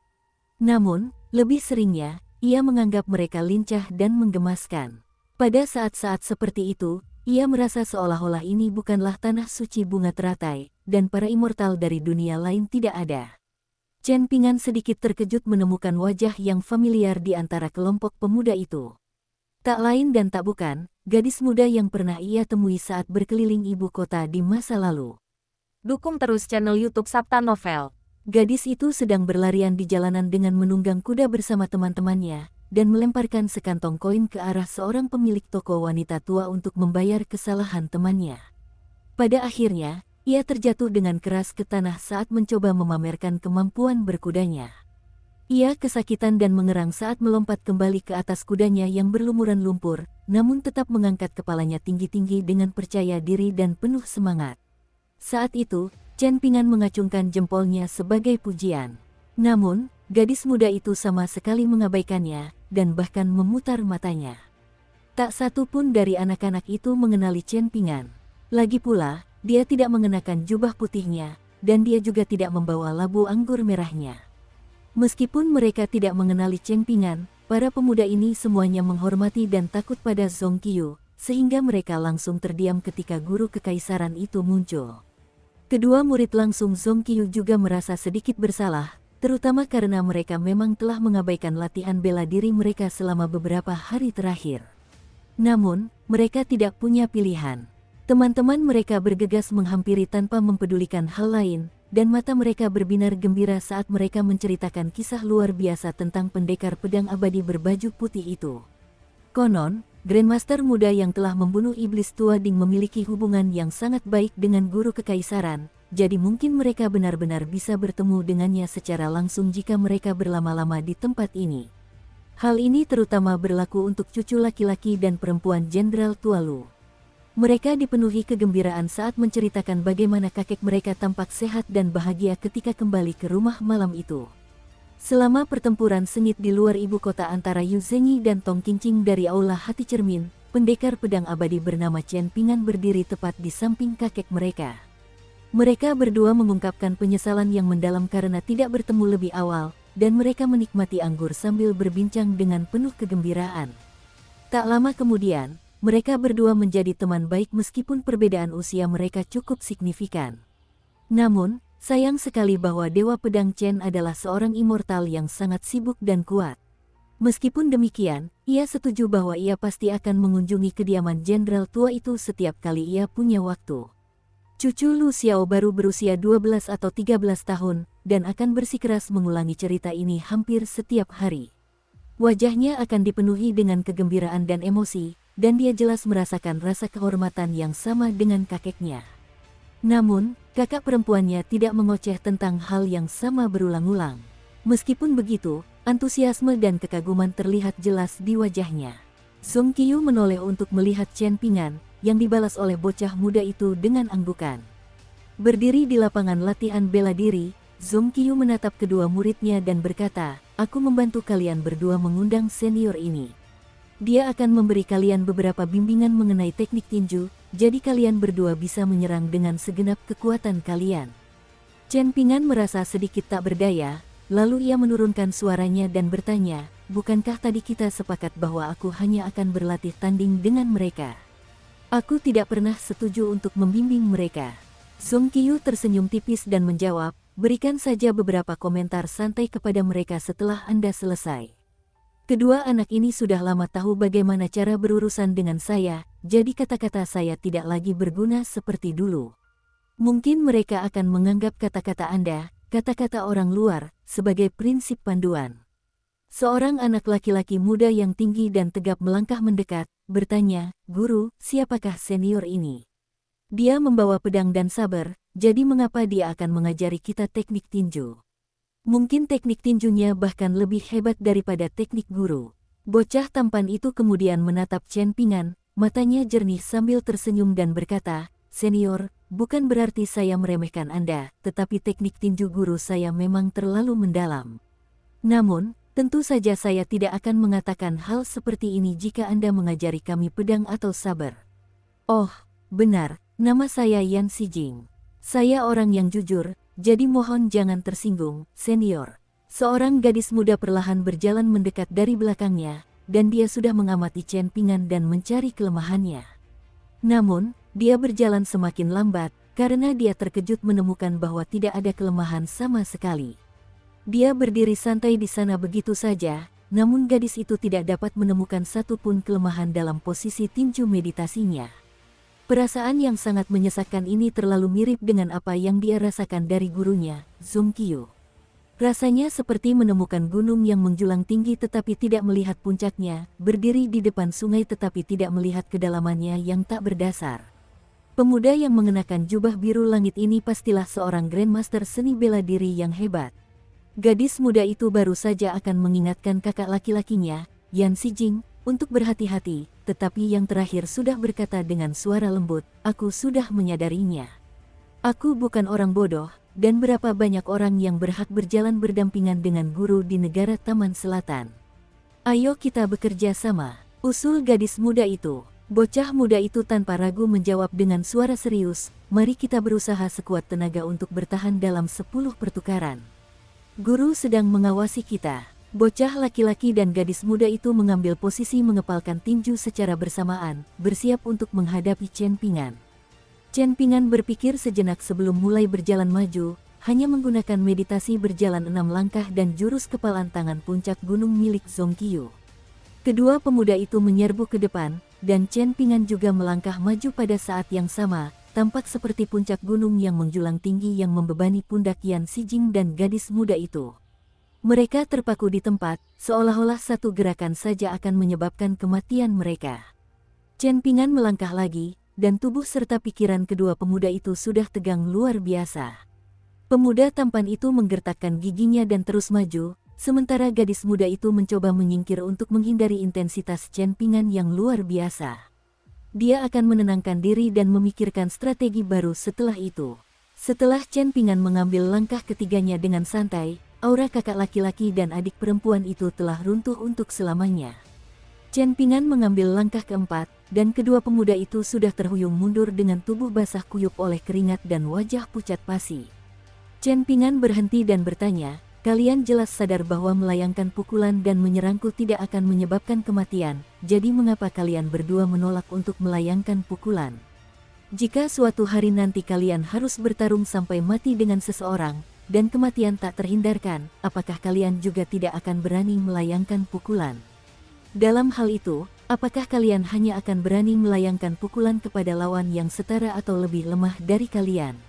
[SPEAKER 1] Namun, lebih seringnya, ia menganggap mereka lincah dan menggemaskan. Pada saat-saat seperti itu, ia merasa seolah-olah ini bukanlah tanah suci bunga teratai, dan para immortal dari dunia lain tidak ada. Chen Ping'an sedikit terkejut menemukan wajah yang familiar di antara kelompok pemuda itu. Tak lain dan tak bukan, gadis muda yang pernah ia temui saat berkeliling ibu kota di masa lalu.
[SPEAKER 2] Dukung terus channel YouTube Sabta Novel.
[SPEAKER 1] Gadis itu sedang berlarian di jalanan dengan menunggang kuda bersama teman-temannya, dan melemparkan sekantong koin ke arah seorang pemilik toko wanita tua untuk membayar kesalahan temannya. Pada akhirnya, ia terjatuh dengan keras ke tanah saat mencoba memamerkan kemampuan berkudanya. Ia kesakitan dan mengerang saat melompat kembali ke atas kudanya yang berlumuran lumpur, namun tetap mengangkat kepalanya tinggi-tinggi dengan percaya diri dan penuh semangat. Saat itu, Chen Ping'an mengacungkan jempolnya sebagai pujian. Namun, gadis muda itu sama sekali mengabaikannya, dan bahkan memutar matanya. Tak satu pun dari anak-anak itu mengenali Chen Ping'an. Lagi pula, dia tidak mengenakan jubah putihnya, dan dia juga tidak membawa labu anggur merahnya. Meskipun mereka tidak mengenali Chen Ping'an, para pemuda ini semuanya menghormati dan takut pada Song Qiyu, sehingga mereka langsung terdiam ketika guru kekaisaran itu muncul. Kedua murid langsung Zongqiu juga merasa sedikit bersalah, terutama karena mereka memang telah mengabaikan latihan bela diri mereka selama beberapa hari terakhir. Namun, mereka tidak punya pilihan. Teman-teman mereka bergegas menghampiri tanpa mempedulikan hal lain, dan mata mereka berbinar gembira saat mereka menceritakan kisah luar biasa tentang pendekar pedang abadi berbaju putih itu. Konon, Grandmaster muda yang telah membunuh iblis tua Ding memiliki hubungan yang sangat baik dengan guru kekaisaran, jadi mungkin mereka benar-benar bisa bertemu dengannya secara langsung jika mereka berlama-lama di tempat ini. Hal ini terutama berlaku untuk cucu laki-laki dan perempuan Jenderal Tualu. Mereka dipenuhi kegembiraan saat menceritakan bagaimana kakek mereka tampak sehat dan bahagia ketika kembali ke rumah malam itu. Selama pertempuran sengit di luar ibu kota antara Yu Zhenyi dan Tong Qingqing dari Aula Hati Cermin, pendekar pedang abadi bernama Chen Pingan berdiri tepat di samping kakek mereka. Mereka berdua mengungkapkan penyesalan yang mendalam karena tidak bertemu lebih awal, dan mereka menikmati anggur sambil berbincang dengan penuh kegembiraan. Tak lama kemudian, mereka berdua menjadi teman baik meskipun perbedaan usia mereka cukup signifikan. Namun, sayang sekali bahwa Dewa Pedang Chen adalah seorang immortal yang sangat sibuk dan kuat. Meskipun demikian, ia setuju bahwa ia pasti akan mengunjungi kediaman jenderal tua itu setiap kali ia punya waktu. Cucu Lu Xiao baru berusia 12 atau 13 tahun, dan akan bersikeras mengulangi cerita ini hampir setiap hari. Wajahnya akan dipenuhi dengan kegembiraan dan emosi, dan dia jelas merasakan rasa kehormatan yang sama dengan kakeknya. Namun, kakak perempuannya tidak mengoceh tentang hal yang sama berulang-ulang. Meskipun begitu, antusiasme dan kekaguman terlihat jelas di wajahnya. Zongqiu menoleh untuk melihat Chen Pingan, yang dibalas oleh bocah muda itu dengan anggukan. Berdiri di lapangan latihan bela diri, Zongqiu menatap kedua muridnya dan berkata, "Aku membantu kalian berdua mengundang senior ini. Dia akan memberi kalian beberapa bimbingan mengenai teknik tinju, jadi kalian berdua bisa menyerang dengan segenap kekuatan kalian." Chen Pingan merasa sedikit tak berdaya, lalu ia menurunkan suaranya dan bertanya, "Bukankah tadi kita sepakat bahwa aku hanya akan berlatih tanding dengan mereka? Aku tidak pernah setuju untuk membimbing mereka." Zongqiu tersenyum tipis dan menjawab, "Berikan saja beberapa komentar santai kepada mereka setelah Anda selesai. Kedua anak ini sudah lama tahu bagaimana cara berurusan dengan saya, jadi kata-kata saya tidak lagi berguna seperti dulu. Mungkin mereka akan menganggap kata-kata Anda, kata-kata orang luar, sebagai prinsip panduan." Seorang anak laki-laki muda yang tinggi dan tegap melangkah mendekat, bertanya, "Guru, siapakah senior ini? Dia membawa pedang dan saber, jadi mengapa dia akan mengajari kita teknik tinju? Mungkin teknik tinjunya bahkan lebih hebat daripada teknik guru." Bocah tampan itu kemudian menatap Chen Pingan, matanya jernih sambil tersenyum dan berkata, "Senior, bukan berarti saya meremehkan Anda, tetapi teknik tinju guru saya memang terlalu mendalam. Namun, tentu saja saya tidak akan mengatakan hal seperti ini jika Anda mengajari kami pedang atau saber." "Oh, benar, nama saya Yan Xijing. Saya orang yang jujur, jadi mohon jangan tersinggung, senior." Seorang gadis muda perlahan berjalan mendekat dari belakangnya, dan dia sudah mengamati Chen Pingan dan mencari kelemahannya. Namun, dia berjalan semakin lambat, karena dia terkejut menemukan bahwa tidak ada kelemahan sama sekali. Dia berdiri santai di sana begitu saja, namun gadis itu tidak dapat menemukan satupun kelemahan dalam posisi tinju meditasinya. Perasaan yang sangat menyesakkan ini terlalu mirip dengan apa yang dia rasakan dari gurunya, Zongqiu. Rasanya seperti menemukan gunung yang menjulang tinggi tetapi tidak melihat puncaknya, berdiri di depan sungai tetapi tidak melihat kedalamannya yang tak berdasar. Pemuda yang mengenakan jubah biru langit ini pastilah seorang Grandmaster seni bela diri yang hebat. Gadis muda itu baru saja akan mengingatkan kakak laki-lakinya, Yan Xijing, untuk berhati-hati, tetapi yang terakhir sudah berkata dengan suara lembut, "Aku sudah menyadarinya. Aku bukan orang bodoh, dan berapa banyak orang yang berhak berjalan berdampingan dengan guru di negara Taman Selatan. Ayo kita bekerja sama," usul gadis muda itu. Bocah muda itu tanpa ragu menjawab dengan suara serius, "Mari kita berusaha sekuat tenaga untuk bertahan dalam 10 pertukaran. Guru sedang mengawasi kita." Bocah laki-laki dan gadis muda itu mengambil posisi mengepalkan tinju secara bersamaan, bersiap untuk menghadapi Chen Ping'an. Chen Ping'an berpikir sejenak sebelum mulai berjalan maju, hanya menggunakan meditasi berjalan 6 langkah dan jurus kepalan tangan puncak gunung milik Zhong Qiyu. Kedua pemuda itu menyerbu ke depan, dan Chen Ping'an juga melangkah maju pada saat yang sama, tampak seperti puncak gunung yang menjulang tinggi yang membebani pundak Yan Xijing dan gadis muda itu. Mereka terpaku di tempat, seolah-olah satu gerakan saja akan menyebabkan kematian mereka. Chen Ping'an melangkah lagi, dan tubuh serta pikiran kedua pemuda itu sudah tegang luar biasa. Pemuda tampan itu menggertakkan giginya dan terus maju, sementara gadis muda itu mencoba menyingkir untuk menghindari intensitas Chen Ping'an yang luar biasa. Dia akan menenangkan diri dan memikirkan strategi baru setelah itu. Setelah Chen Ping'an mengambil langkah ketiganya dengan santai, aura kakak laki-laki dan adik perempuan itu telah runtuh untuk selamanya. Chen Ping'an mengambil langkah keempat, dan kedua pemuda itu sudah terhuyung mundur dengan tubuh basah kuyup oleh keringat dan wajah pucat pasi. Chen Ping'an berhenti dan bertanya, "Kalian jelas sadar bahwa melayangkan pukulan dan menyerangku tidak akan menyebabkan kematian, jadi mengapa kalian berdua menolak untuk melayangkan pukulan? Jika suatu hari nanti kalian harus bertarung sampai mati dengan seseorang, dan kematian tak terhindarkan, apakah kalian juga tidak akan berani melayangkan pukulan? Dalam hal itu, apakah kalian hanya akan berani melayangkan pukulan kepada lawan yang setara atau lebih lemah dari kalian?"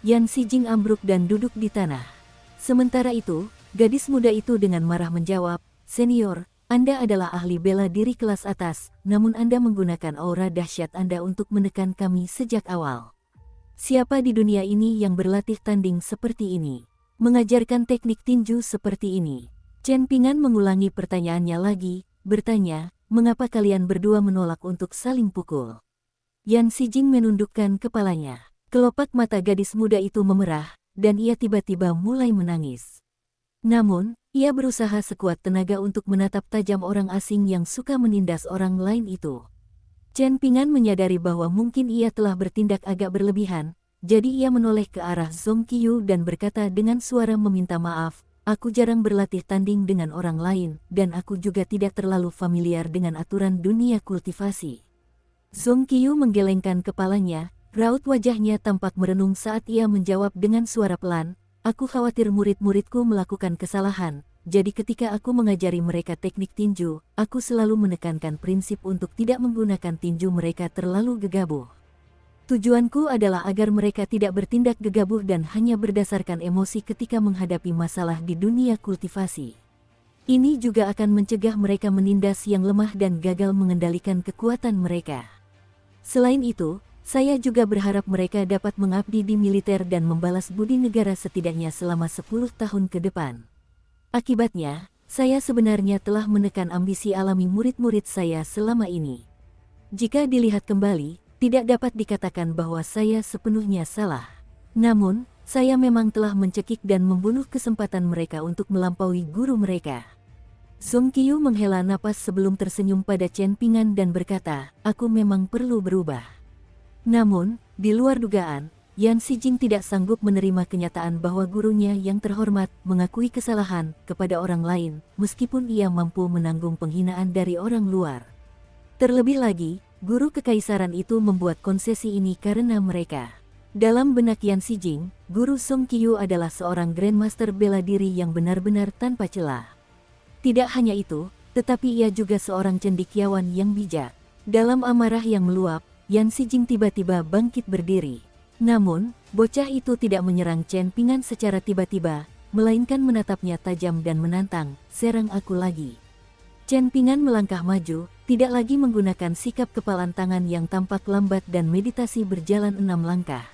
[SPEAKER 1] Yan Xijing ambruk dan duduk di tanah. Sementara itu, gadis muda itu dengan marah menjawab, "Senior, Anda adalah ahli bela diri kelas atas, namun Anda menggunakan aura dahsyat Anda untuk menekan kami sejak awal. Siapa di dunia ini yang berlatih tanding seperti ini? Mengajarkan teknik tinju seperti ini?" Chen Ping'an mengulangi pertanyaannya lagi, bertanya, "Mengapa kalian berdua menolak untuk saling pukul?" Yan Xijing menundukkan kepalanya. Kelopak mata gadis muda itu memerah, dan ia tiba-tiba mulai menangis. Namun, ia berusaha sekuat tenaga untuk menatap tajam orang asing yang suka menindas orang lain itu. Chen Ping'an menyadari bahwa mungkin ia telah bertindak agak berlebihan, jadi ia menoleh ke arah Zhong Qiyu dan berkata dengan suara meminta maaf, "Aku jarang berlatih tanding dengan orang lain, dan aku juga tidak terlalu familiar dengan aturan dunia kultivasi." Zhong Qiyu menggelengkan kepalanya, raut wajahnya tampak merenung saat ia menjawab dengan suara pelan, "Aku khawatir murid-muridku melakukan kesalahan. Jadi ketika aku mengajari mereka teknik tinju, aku selalu menekankan prinsip untuk tidak menggunakan tinju mereka terlalu gegabah. Tujuanku adalah agar mereka tidak bertindak gegabah dan hanya berdasarkan emosi ketika menghadapi masalah di dunia kultivasi. Ini juga akan mencegah mereka menindas yang lemah dan gagal mengendalikan kekuatan mereka. Selain itu, saya juga berharap mereka dapat mengabdi di militer dan membalas budi negara setidaknya selama 10 tahun ke depan. Akibatnya, saya sebenarnya telah menekan ambisi alami murid-murid saya selama ini. Jika dilihat kembali, tidak dapat dikatakan bahwa saya sepenuhnya salah. Namun, saya memang telah mencekik dan membunuh kesempatan mereka untuk melampaui guru mereka." Zhong Qiyu menghela napas sebelum tersenyum pada Chen Ping'an dan berkata, "Aku memang perlu berubah." Namun, di luar dugaan, Yan Xijing tidak sanggup menerima kenyataan bahwa gurunya yang terhormat mengakui kesalahan kepada orang lain, meskipun ia mampu menanggung penghinaan dari orang luar. Terlebih lagi, guru kekaisaran itu membuat konsesi ini karena mereka. Dalam benak Yan Xijing, guru Zhong Qiyu adalah seorang grandmaster bela diri yang benar-benar tanpa celah. Tidak hanya itu, tetapi ia juga seorang cendekiawan yang bijak. Dalam amarah yang meluap, Yan Xijing tiba-tiba bangkit berdiri. Namun, bocah itu tidak menyerang Chen Ping'an secara tiba-tiba, melainkan menatapnya tajam dan menantang, "Serang aku lagi." Chen Ping'an melangkah maju, tidak lagi menggunakan sikap kepalan tangan yang tampak lambat dan meditasi berjalan 6 langkah.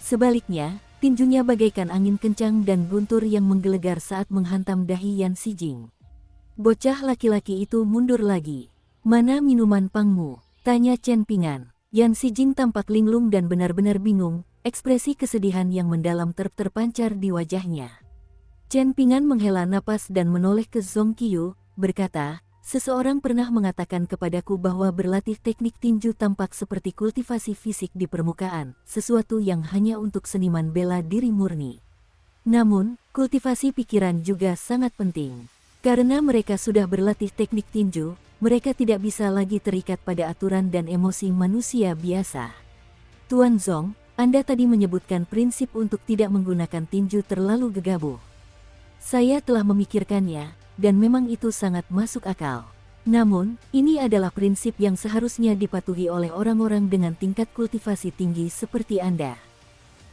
[SPEAKER 1] Sebaliknya, tinjunya bagaikan angin kencang dan guntur yang menggelegar saat menghantam dahi Yan Xijing. Bocah laki-laki itu mundur lagi. "Mana minuman pangmu?" tanya Chen Ping'an. Yan Xijing tampak linglung dan benar-benar bingung, ekspresi kesedihan yang mendalam terpancar di wajahnya. Chen Ping'an menghela napas dan menoleh ke Zhong Qiyu, berkata, "Seseorang pernah mengatakan kepadaku bahwa berlatih teknik tinju tampak seperti kultivasi fisik di permukaan, sesuatu yang hanya untuk seniman bela diri murni. Namun, kultivasi pikiran juga sangat penting. Karena mereka sudah berlatih teknik tinju, mereka tidak bisa lagi terikat pada aturan dan emosi manusia biasa. Tuan Zong, Anda tadi menyebutkan prinsip untuk tidak menggunakan tinju terlalu gegabah. Saya telah memikirkannya, dan memang itu sangat masuk akal. Namun, ini adalah prinsip yang seharusnya dipatuhi oleh orang-orang dengan tingkat kultivasi tinggi seperti Anda.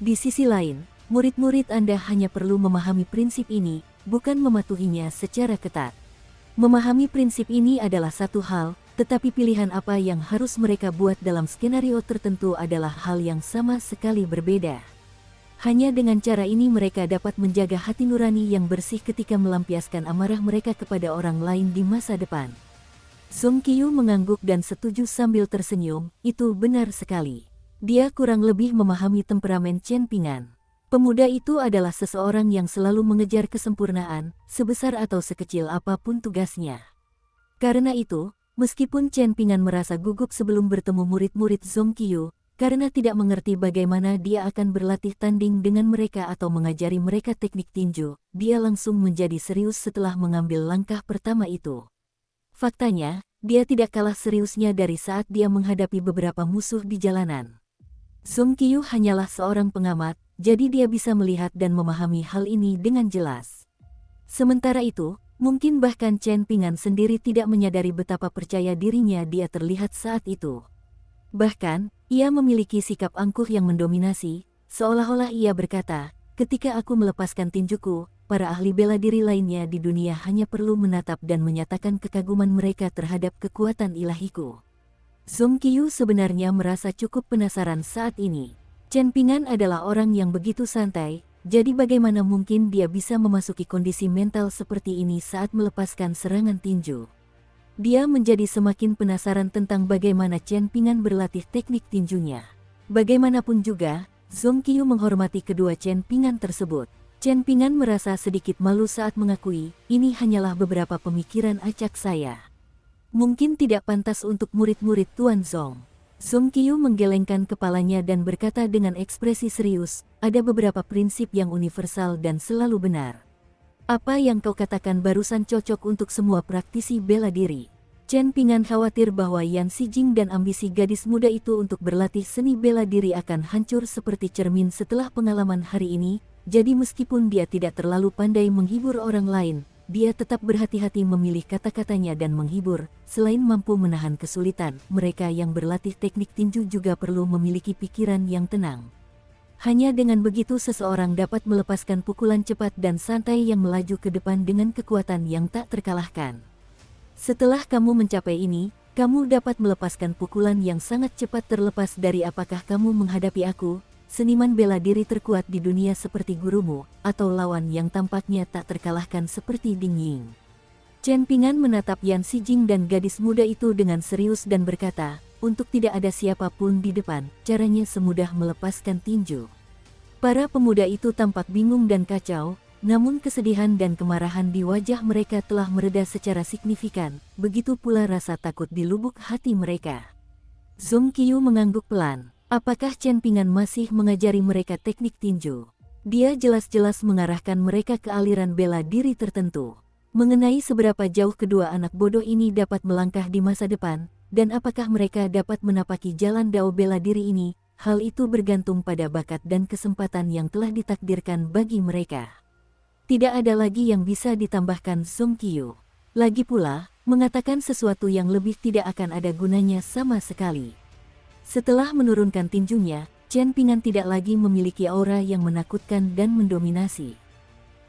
[SPEAKER 1] Di sisi lain, murid-murid Anda hanya perlu memahami prinsip ini, bukan mematuhinya secara ketat. Memahami prinsip ini adalah satu hal, tetapi pilihan apa yang harus mereka buat dalam skenario tertentu adalah hal yang sama sekali berbeda. Hanya dengan cara ini mereka dapat menjaga hati nurani yang bersih ketika melampiaskan amarah mereka kepada orang lain di masa depan. Zong Qiyu mengangguk dan setuju sambil tersenyum, itu benar sekali. Dia kurang lebih memahami temperamen Chen Ping'an. Pemuda itu adalah seseorang yang selalu mengejar kesempurnaan, sebesar atau sekecil apapun tugasnya. Karena itu, meskipun Chen Ping'an merasa gugup sebelum bertemu murid-murid Zong Qiyu, karena tidak mengerti bagaimana dia akan berlatih tanding dengan mereka atau mengajari mereka teknik tinju, dia langsung menjadi serius setelah mengambil langkah pertama itu. Faktanya, dia tidak kalah seriusnya dari saat dia menghadapi beberapa musuh di jalanan. Zong Qiyu hanyalah seorang pengamat, jadi dia bisa melihat dan memahami hal ini dengan jelas. Sementara itu, mungkin bahkan Chen Ping'an sendiri tidak menyadari betapa percaya dirinya dia terlihat saat itu. Bahkan, ia memiliki sikap angkuh yang mendominasi, seolah-olah ia berkata, ketika aku melepaskan tinjuku, para ahli bela diri lainnya di dunia hanya perlu menatap dan menyatakan kekaguman mereka terhadap kekuatan ilahiku. Zong Qiyu sebenarnya merasa cukup penasaran saat ini. Chen Ping'an adalah orang yang begitu santai, jadi bagaimana mungkin dia bisa memasuki kondisi mental seperti ini saat melepaskan serangan tinju. Dia menjadi semakin penasaran tentang bagaimana Chen Ping'an berlatih teknik tinjunya. Bagaimanapun juga, Zong Qiyu menghormati kedua Chen Ping'an tersebut. Chen Ping'an merasa sedikit malu saat mengakui, ini hanyalah beberapa pemikiran acak saya. Mungkin tidak pantas untuk murid-murid Tuan Zong. Zong Qiyu menggelengkan kepalanya dan berkata dengan ekspresi serius, ada beberapa prinsip yang universal dan selalu benar. Apa yang kau katakan barusan cocok untuk semua praktisi bela diri. Chen Ping'an khawatir bahwa Yan Xijing dan ambisi gadis muda itu untuk berlatih seni bela diri akan hancur seperti cermin setelah pengalaman hari ini, jadi meskipun dia tidak terlalu pandai menghibur orang lain, dia tetap berhati-hati memilih kata-katanya dan menghibur. Selain mampu menahan kesulitan, mereka yang berlatih teknik tinju juga perlu memiliki pikiran yang tenang. Hanya dengan begitu seseorang dapat melepaskan pukulan cepat dan santai yang melaju ke depan dengan kekuatan yang tak terkalahkan. Setelah kamu mencapai ini, kamu dapat melepaskan pukulan yang sangat cepat terlepas dari apakah kamu menghadapi aku, seniman bela diri terkuat di dunia seperti gurumu, atau lawan yang tampaknya tak terkalahkan seperti Ding Ying. Chen Ping'an menatap Yan Xijing dan gadis muda itu dengan serius dan berkata, untuk tidak ada siapapun di depan, caranya semudah melepaskan tinju. Para pemuda itu tampak bingung dan kacau, namun kesedihan dan kemarahan di wajah mereka telah mereda secara signifikan, begitu pula rasa takut di lubuk hati mereka. Zong Qiyu mengangguk pelan. Apakah Chen Ping'an masih mengajari mereka teknik tinju? Dia jelas-jelas mengarahkan mereka ke aliran bela diri tertentu. Mengenai seberapa jauh kedua anak bodoh ini dapat melangkah di masa depan, dan apakah mereka dapat menapaki jalan dao bela diri ini, hal itu bergantung pada bakat dan kesempatan yang telah ditakdirkan bagi mereka. Tidak ada lagi yang bisa ditambahkan Zong Qiyu. Lagi pula, mengatakan sesuatu yang lebih tidak akan ada gunanya sama sekali. Setelah menurunkan tinjunya, Chen Ping'an tidak lagi memiliki aura yang menakutkan dan mendominasi.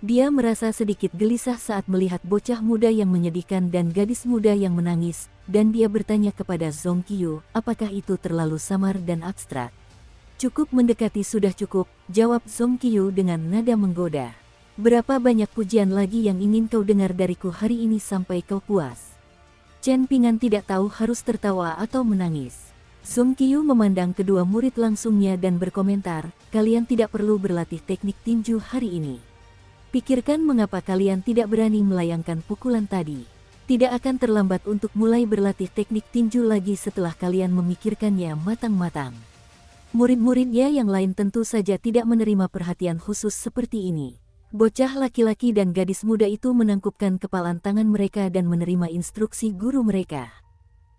[SPEAKER 1] Dia merasa sedikit gelisah saat melihat bocah muda yang menyedihkan dan gadis muda yang menangis, dan dia bertanya kepada Zong Qiyu, apakah itu terlalu samar dan abstrak? Cukup mendekati sudah cukup, jawab Zong Qiyu dengan nada menggoda. Berapa banyak pujian lagi yang ingin kau dengar dariku hari ini sampai kau puas? Chen Ping'an tidak tahu harus tertawa atau menangis. Zong Qiyu memandang kedua murid langsungnya dan berkomentar, kalian tidak perlu berlatih teknik tinju hari ini. Pikirkan mengapa kalian tidak berani melayangkan pukulan tadi. Tidak akan terlambat untuk mulai berlatih teknik tinju lagi setelah kalian memikirkannya matang-matang. Murid-muridnya yang lain tentu saja tidak menerima perhatian khusus seperti ini. Bocah laki-laki dan gadis muda itu menangkupkan kepalan tangan mereka dan menerima instruksi guru mereka.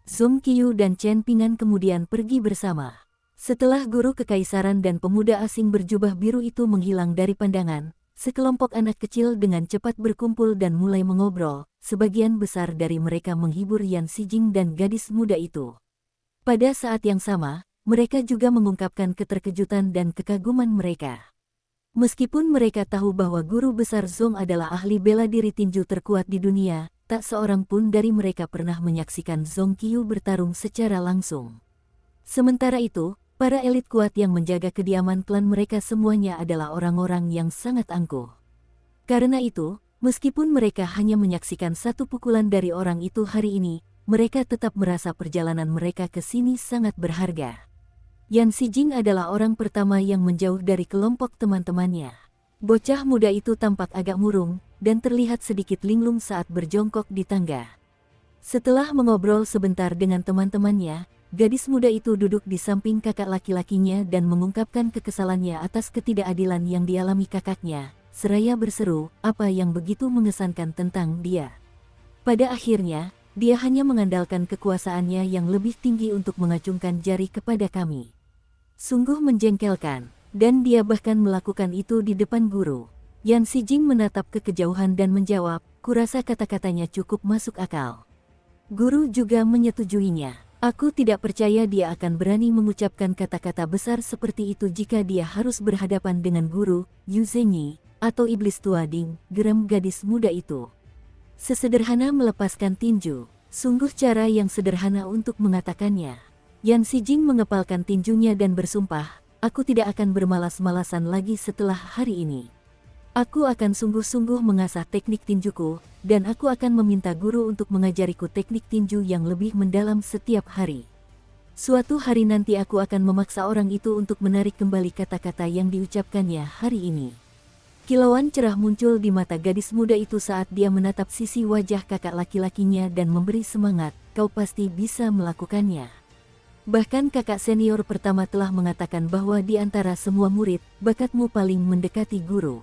[SPEAKER 1] Zong Qiyu dan Chen Ping'an kemudian pergi bersama. Setelah guru kekaisaran dan pemuda asing berjubah biru itu menghilang dari pandangan, sekelompok anak kecil dengan cepat berkumpul dan mulai mengobrol. Sebagian besar dari mereka menghibur Yan Xijing dan gadis muda itu. Pada saat yang sama, mereka juga mengungkapkan keterkejutan dan kekaguman mereka. Meskipun mereka tahu bahwa guru besar Zong adalah ahli bela diri tinju terkuat di dunia, tak seorang pun dari mereka pernah menyaksikan Zong Qiyu bertarung secara langsung. Sementara itu, para elit kuat yang menjaga kediaman klan mereka semuanya adalah orang-orang yang sangat angkuh. Karena itu, meskipun mereka hanya menyaksikan satu pukulan dari orang itu hari ini, mereka tetap merasa perjalanan mereka ke sini sangat berharga. Yan Xijing adalah orang pertama yang menjauh dari kelompok teman-temannya. Bocah muda itu tampak agak murung, dan terlihat sedikit linglung saat berjongkok di tangga. Setelah mengobrol sebentar dengan teman-temannya, gadis muda itu duduk di samping kakak laki-lakinya dan mengungkapkan kekesalannya atas ketidakadilan yang dialami kakaknya, seraya berseru, apa yang begitu mengesankan tentang dia. Pada akhirnya, dia hanya mengandalkan kekuasaannya yang lebih tinggi untuk mengacungkan jari kepada kami. Sungguh menjengkelkan, dan dia bahkan melakukan itu di depan guru. Yan Xijing menatap ke kejauhan dan menjawab, kurasa kata-katanya cukup masuk akal. Guru juga menyetujuinya. Aku tidak percaya dia akan berani mengucapkan kata-kata besar seperti itu jika dia harus berhadapan dengan guru, Yu Zhenyi, atau iblis tua Ding, geram gadis muda itu. Sesederhana melepaskan tinju, sungguh cara yang sederhana untuk mengatakannya. Yan Xijing mengepalkan tinjunya dan bersumpah, aku tidak akan bermalas-malasan lagi setelah hari ini. Aku akan sungguh-sungguh mengasah teknik tinjuku, dan aku akan meminta guru untuk mengajariku teknik tinju yang lebih mendalam setiap hari. Suatu hari nanti aku akan memaksa orang itu untuk menarik kembali kata-kata yang diucapkannya hari ini. Kilauan cerah muncul di mata gadis muda itu saat dia menatap sisi wajah kakak laki-lakinya dan memberi semangat, kau pasti bisa melakukannya. Bahkan kakak senior pertama telah mengatakan bahwa di antara semua murid, bakatmu paling mendekati guru.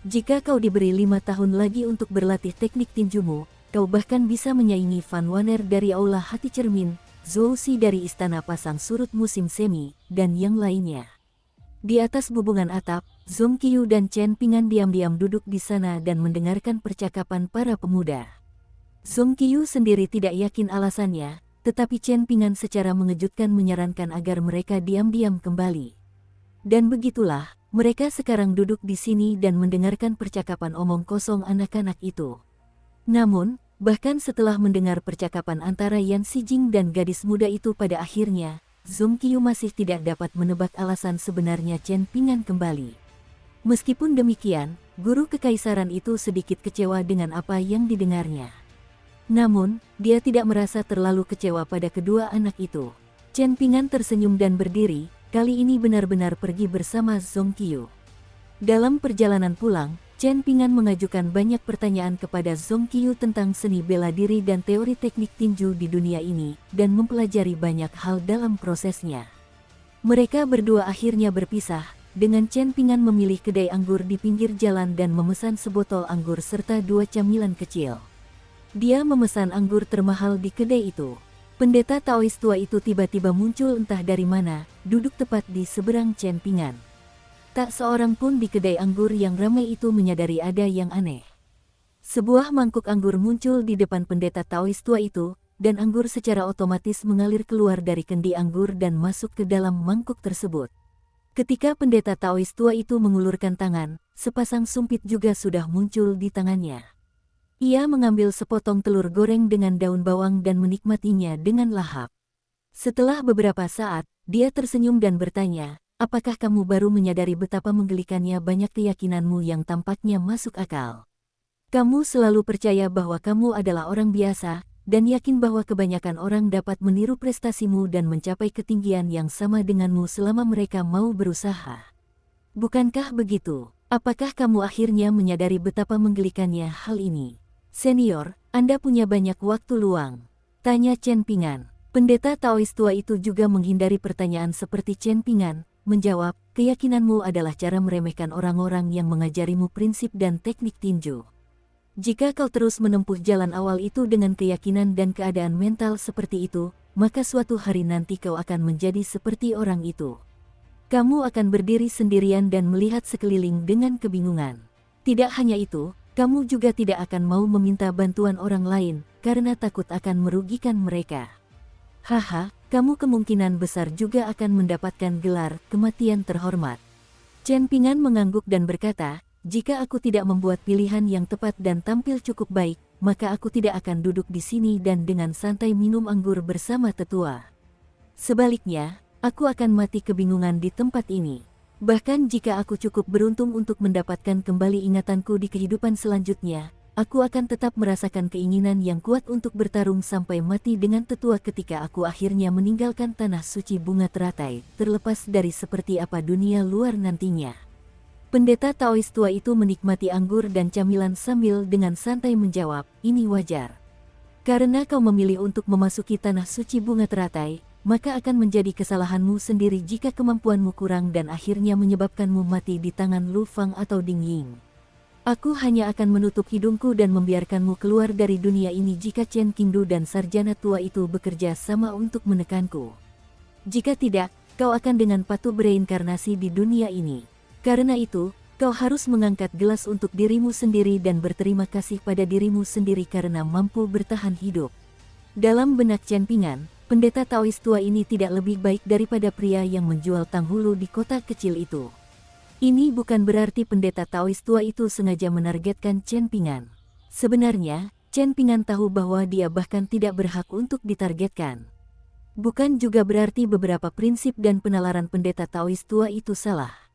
[SPEAKER 1] Jika kau diberi 5 tahun lagi untuk berlatih teknik tinjumu, kau bahkan bisa menyaingi Van Wanner dari Aula Hati Cermin, Zhou Xi dari Istana Pasang Surut Musim Semi, dan yang lainnya. Di atas bubungan atap, Zong Qiyu dan Chen Ping'an diam-diam duduk di sana dan mendengarkan percakapan para pemuda. Zong Qiyu sendiri tidak yakin alasannya, tetapi Chen Ping'an secara mengejutkan menyarankan agar mereka diam-diam kembali. Dan begitulah, mereka sekarang duduk di sini dan mendengarkan percakapan omong kosong anak-anak itu. Namun, bahkan setelah mendengar percakapan antara Yan Xijing dan gadis muda itu pada akhirnya, Zong Qiyu masih tidak dapat menebak alasan sebenarnya Chen Ping'an kembali. Meskipun demikian, guru kekaisaran itu sedikit kecewa dengan apa yang didengarnya. Namun, dia tidak merasa terlalu kecewa pada kedua anak itu. Chen Ping'an tersenyum dan berdiri, kali ini benar-benar pergi bersama Zong Qiyu. Dalam perjalanan pulang, Chen Ping'an mengajukan banyak pertanyaan kepada Zong Qiyu tentang seni bela diri dan teori teknik tinju di dunia ini, dan mempelajari banyak hal dalam prosesnya. Mereka berdua akhirnya berpisah, dengan Chen Ping'an memilih kedai anggur di pinggir jalan dan memesan sebotol anggur serta 2 camilan kecil. Dia memesan anggur termahal di kedai itu. Pendeta Taois tua itu tiba-tiba muncul entah dari mana, duduk tepat di seberang Chen Ping'an. Tak seorang pun di kedai anggur yang ramai itu menyadari ada yang aneh. Sebuah mangkuk anggur muncul di depan pendeta Taois tua itu, dan anggur secara otomatis mengalir keluar dari kendi anggur dan masuk ke dalam mangkuk tersebut. Ketika pendeta Taois tua itu mengulurkan tangan, sepasang sumpit juga sudah muncul di tangannya. Ia mengambil sepotong telur goreng dengan daun bawang dan menikmatinya dengan lahap. Setelah beberapa saat, dia tersenyum dan bertanya, apakah kamu baru menyadari betapa menggelikannya banyak keyakinanmu yang tampaknya masuk akal? Kamu selalu percaya bahwa kamu adalah orang biasa, dan yakin bahwa kebanyakan orang dapat meniru prestasimu dan mencapai ketinggian yang sama denganmu selama mereka mau berusaha. Bukankah begitu? Apakah kamu akhirnya menyadari betapa menggelikannya hal ini? Senior, Anda punya banyak waktu luang, tanya Chen Ping'an. Pendeta Taois tua itu juga menghindari pertanyaan seperti Chen Ping'an, menjawab, keyakinanmu adalah cara meremehkan orang-orang yang mengajarimu prinsip dan teknik tinju. Jika kau terus menempuh jalan awal itu dengan keyakinan dan keadaan mental seperti itu, maka suatu hari nanti kau akan menjadi seperti orang itu. Kamu akan berdiri sendirian dan melihat sekeliling dengan kebingungan. Tidak hanya itu, kamu juga tidak akan mau meminta bantuan orang lain, karena takut akan merugikan mereka. Haha, kamu kemungkinan besar juga akan mendapatkan gelar kematian terhormat. Chen Ping'an mengangguk dan berkata, jika aku tidak membuat pilihan yang tepat dan tampil cukup baik, maka aku tidak akan duduk di sini dan dengan santai minum anggur bersama tetua. Sebaliknya, aku akan mati kebingungan di tempat ini. Bahkan jika aku cukup beruntung untuk mendapatkan kembali ingatanku di kehidupan selanjutnya, aku akan tetap merasakan keinginan yang kuat untuk bertarung sampai mati dengan tetua ketika aku akhirnya meninggalkan tanah suci bunga teratai, terlepas dari seperti apa dunia luar nantinya. Pendeta Taois tua itu menikmati anggur dan camilan sambil dengan santai menjawab, ini wajar. Karena kau memilih untuk memasuki tanah suci bunga teratai, maka akan menjadi kesalahanmu sendiri jika kemampuanmu kurang dan akhirnya menyebabkanmu mati di tangan Lu Fang atau Ding Ying. Aku hanya akan menutup hidungku dan membiarkanmu keluar dari dunia ini jika Chen Qingdu dan sarjana tua itu bekerja sama untuk menekanku. Jika tidak, kau akan dengan patuh bereinkarnasi di dunia ini. Karena itu, kau harus mengangkat gelas untuk dirimu sendiri dan berterima kasih pada dirimu sendiri karena mampu bertahan hidup. Dalam benak Chen Ping'an, pendeta Taois tua ini tidak lebih baik daripada pria yang menjual tanghulu di kota kecil itu. Ini bukan berarti pendeta Taois tua itu sengaja menargetkan Chen Ping'an. Sebenarnya, Chen Ping'an tahu bahwa dia bahkan tidak berhak untuk ditargetkan. Bukan juga berarti beberapa prinsip dan penalaran pendeta Taois tua itu salah.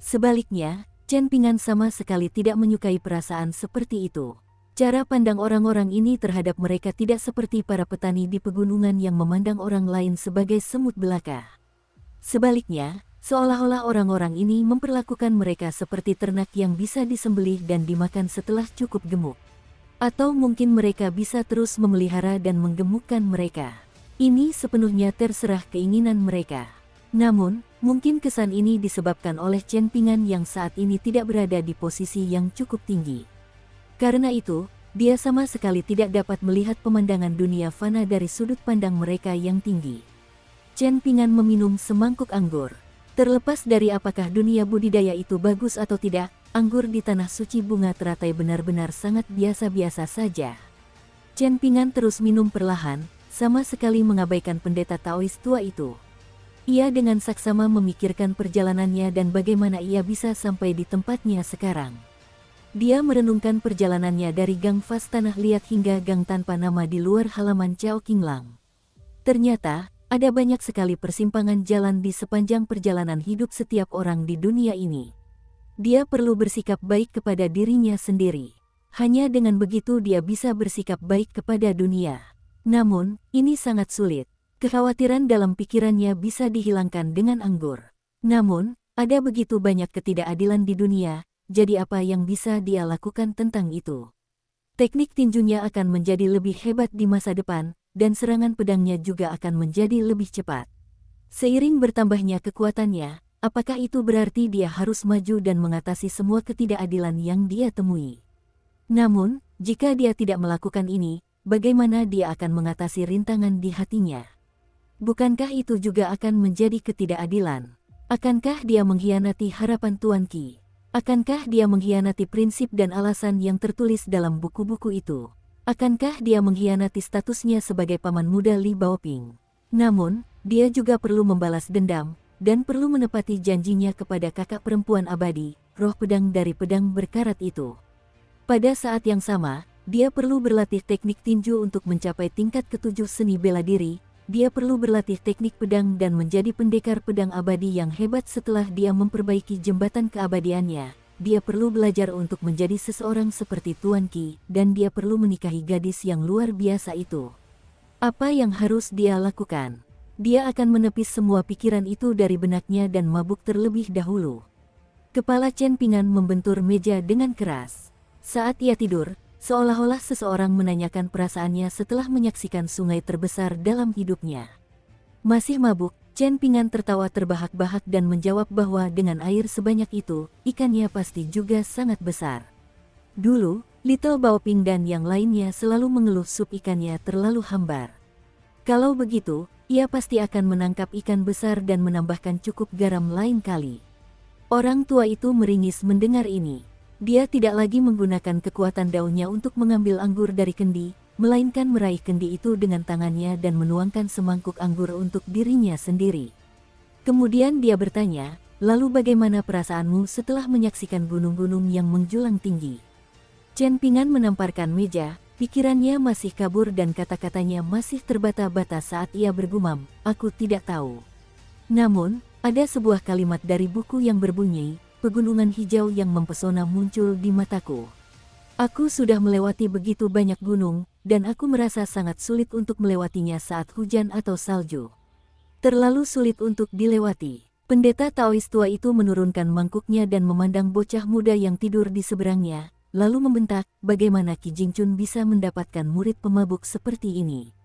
[SPEAKER 1] Sebaliknya, Chen Ping'an sama sekali tidak menyukai perasaan seperti itu. Cara pandang orang-orang ini terhadap mereka tidak seperti para petani di pegunungan yang memandang orang lain sebagai semut belaka. Sebaliknya, seolah-olah orang-orang ini memperlakukan mereka seperti ternak yang bisa disembelih dan dimakan setelah cukup gemuk. Atau mungkin mereka bisa terus memelihara dan menggemukkan mereka. Ini sepenuhnya terserah keinginan mereka. Namun, mungkin kesan ini disebabkan oleh Chen Ping'an yang saat ini tidak berada di posisi yang cukup tinggi. Karena itu, dia sama sekali tidak dapat melihat pemandangan dunia fana dari sudut pandang mereka yang tinggi. Chen Ping'an meminum semangkuk anggur. Terlepas dari apakah dunia budidaya itu bagus atau tidak, anggur di tanah suci bunga teratai benar-benar sangat biasa-biasa saja. Chen Ping'an terus minum perlahan, sama sekali mengabaikan pendeta Taois tua itu. Ia dengan saksama memikirkan perjalanannya dan bagaimana ia bisa sampai di tempatnya sekarang. Dia merenungkan perjalanannya dari gang Fas Tanah Liat hingga gang tanpa nama di luar halaman Chao Qinglang. Ternyata, ada banyak sekali persimpangan jalan di sepanjang perjalanan hidup setiap orang di dunia ini. Dia perlu bersikap baik kepada dirinya sendiri. Hanya dengan begitu dia bisa bersikap baik kepada dunia. Namun, ini sangat sulit. Kekhawatiran dalam pikirannya bisa dihilangkan dengan anggur. Namun, ada begitu banyak ketidakadilan di dunia. Jadi apa yang bisa dia lakukan tentang itu? Teknik tinjunya akan menjadi lebih hebat di masa depan, dan serangan pedangnya juga akan menjadi lebih cepat. Seiring bertambahnya kekuatannya, apakah itu berarti dia harus maju dan mengatasi semua ketidakadilan yang dia temui? Namun, jika dia tidak melakukan ini, bagaimana dia akan mengatasi rintangan di hatinya? Bukankah itu juga akan menjadi ketidakadilan? Akankah dia mengkhianati harapan Tuan Qi? Akankah dia mengkhianati prinsip dan alasan yang tertulis dalam buku-buku itu? Akankah dia mengkhianati statusnya sebagai paman muda Li Baoping? Namun, dia juga perlu membalas dendam, dan perlu menepati janjinya kepada kakak perempuan abadi, roh pedang dari pedang berkarat itu. Pada saat yang sama, dia perlu berlatih teknik tinju untuk mencapai tingkat ketujuh seni bela diri. Dia perlu berlatih teknik pedang dan menjadi pendekar pedang abadi yang hebat setelah dia memperbaiki jembatan keabadiannya. Dia perlu belajar untuk menjadi seseorang seperti Tuan Qi, dan dia perlu menikahi gadis yang luar biasa itu. Apa yang harus dia lakukan? Dia akan menepis semua pikiran itu dari benaknya dan mabuk terlebih dahulu. Kepala Chen Ping'an membentur meja dengan keras. Saat ia tidur, seolah-olah seseorang menanyakan perasaannya setelah menyaksikan sungai terbesar dalam hidupnya. Masih mabuk, Chen Pingan tertawa terbahak-bahak dan menjawab bahwa dengan air sebanyak itu, ikannya pasti juga sangat besar. Dulu, Little Baoping dan yang lainnya selalu mengeluh sup ikannya terlalu hambar. Kalau begitu, ia pasti akan menangkap ikan besar dan menambahkan cukup garam lain kali. Orang tua itu meringis mendengar ini. Dia tidak lagi menggunakan kekuatan daunnya untuk mengambil anggur dari kendi, melainkan meraih kendi itu dengan tangannya dan menuangkan semangkuk anggur untuk dirinya sendiri. Kemudian dia bertanya, lalu bagaimana perasaanmu setelah menyaksikan gunung-gunung yang menjulang tinggi? Chen Pingan menamparkan meja, pikirannya masih kabur dan kata-katanya masih terbata-bata saat ia bergumam, aku tidak tahu. Namun, ada sebuah kalimat dari buku yang berbunyi, pegunungan hijau yang mempesona muncul di mataku. Aku sudah melewati begitu banyak gunung, dan aku merasa sangat sulit untuk melewatinya saat hujan atau salju. Terlalu sulit untuk dilewati. Pendeta Taois tua itu menurunkan mangkuknya dan memandang bocah muda yang tidur di seberangnya, lalu membentak, bagaimana Qi Jingchun bisa mendapatkan murid pemabuk seperti ini.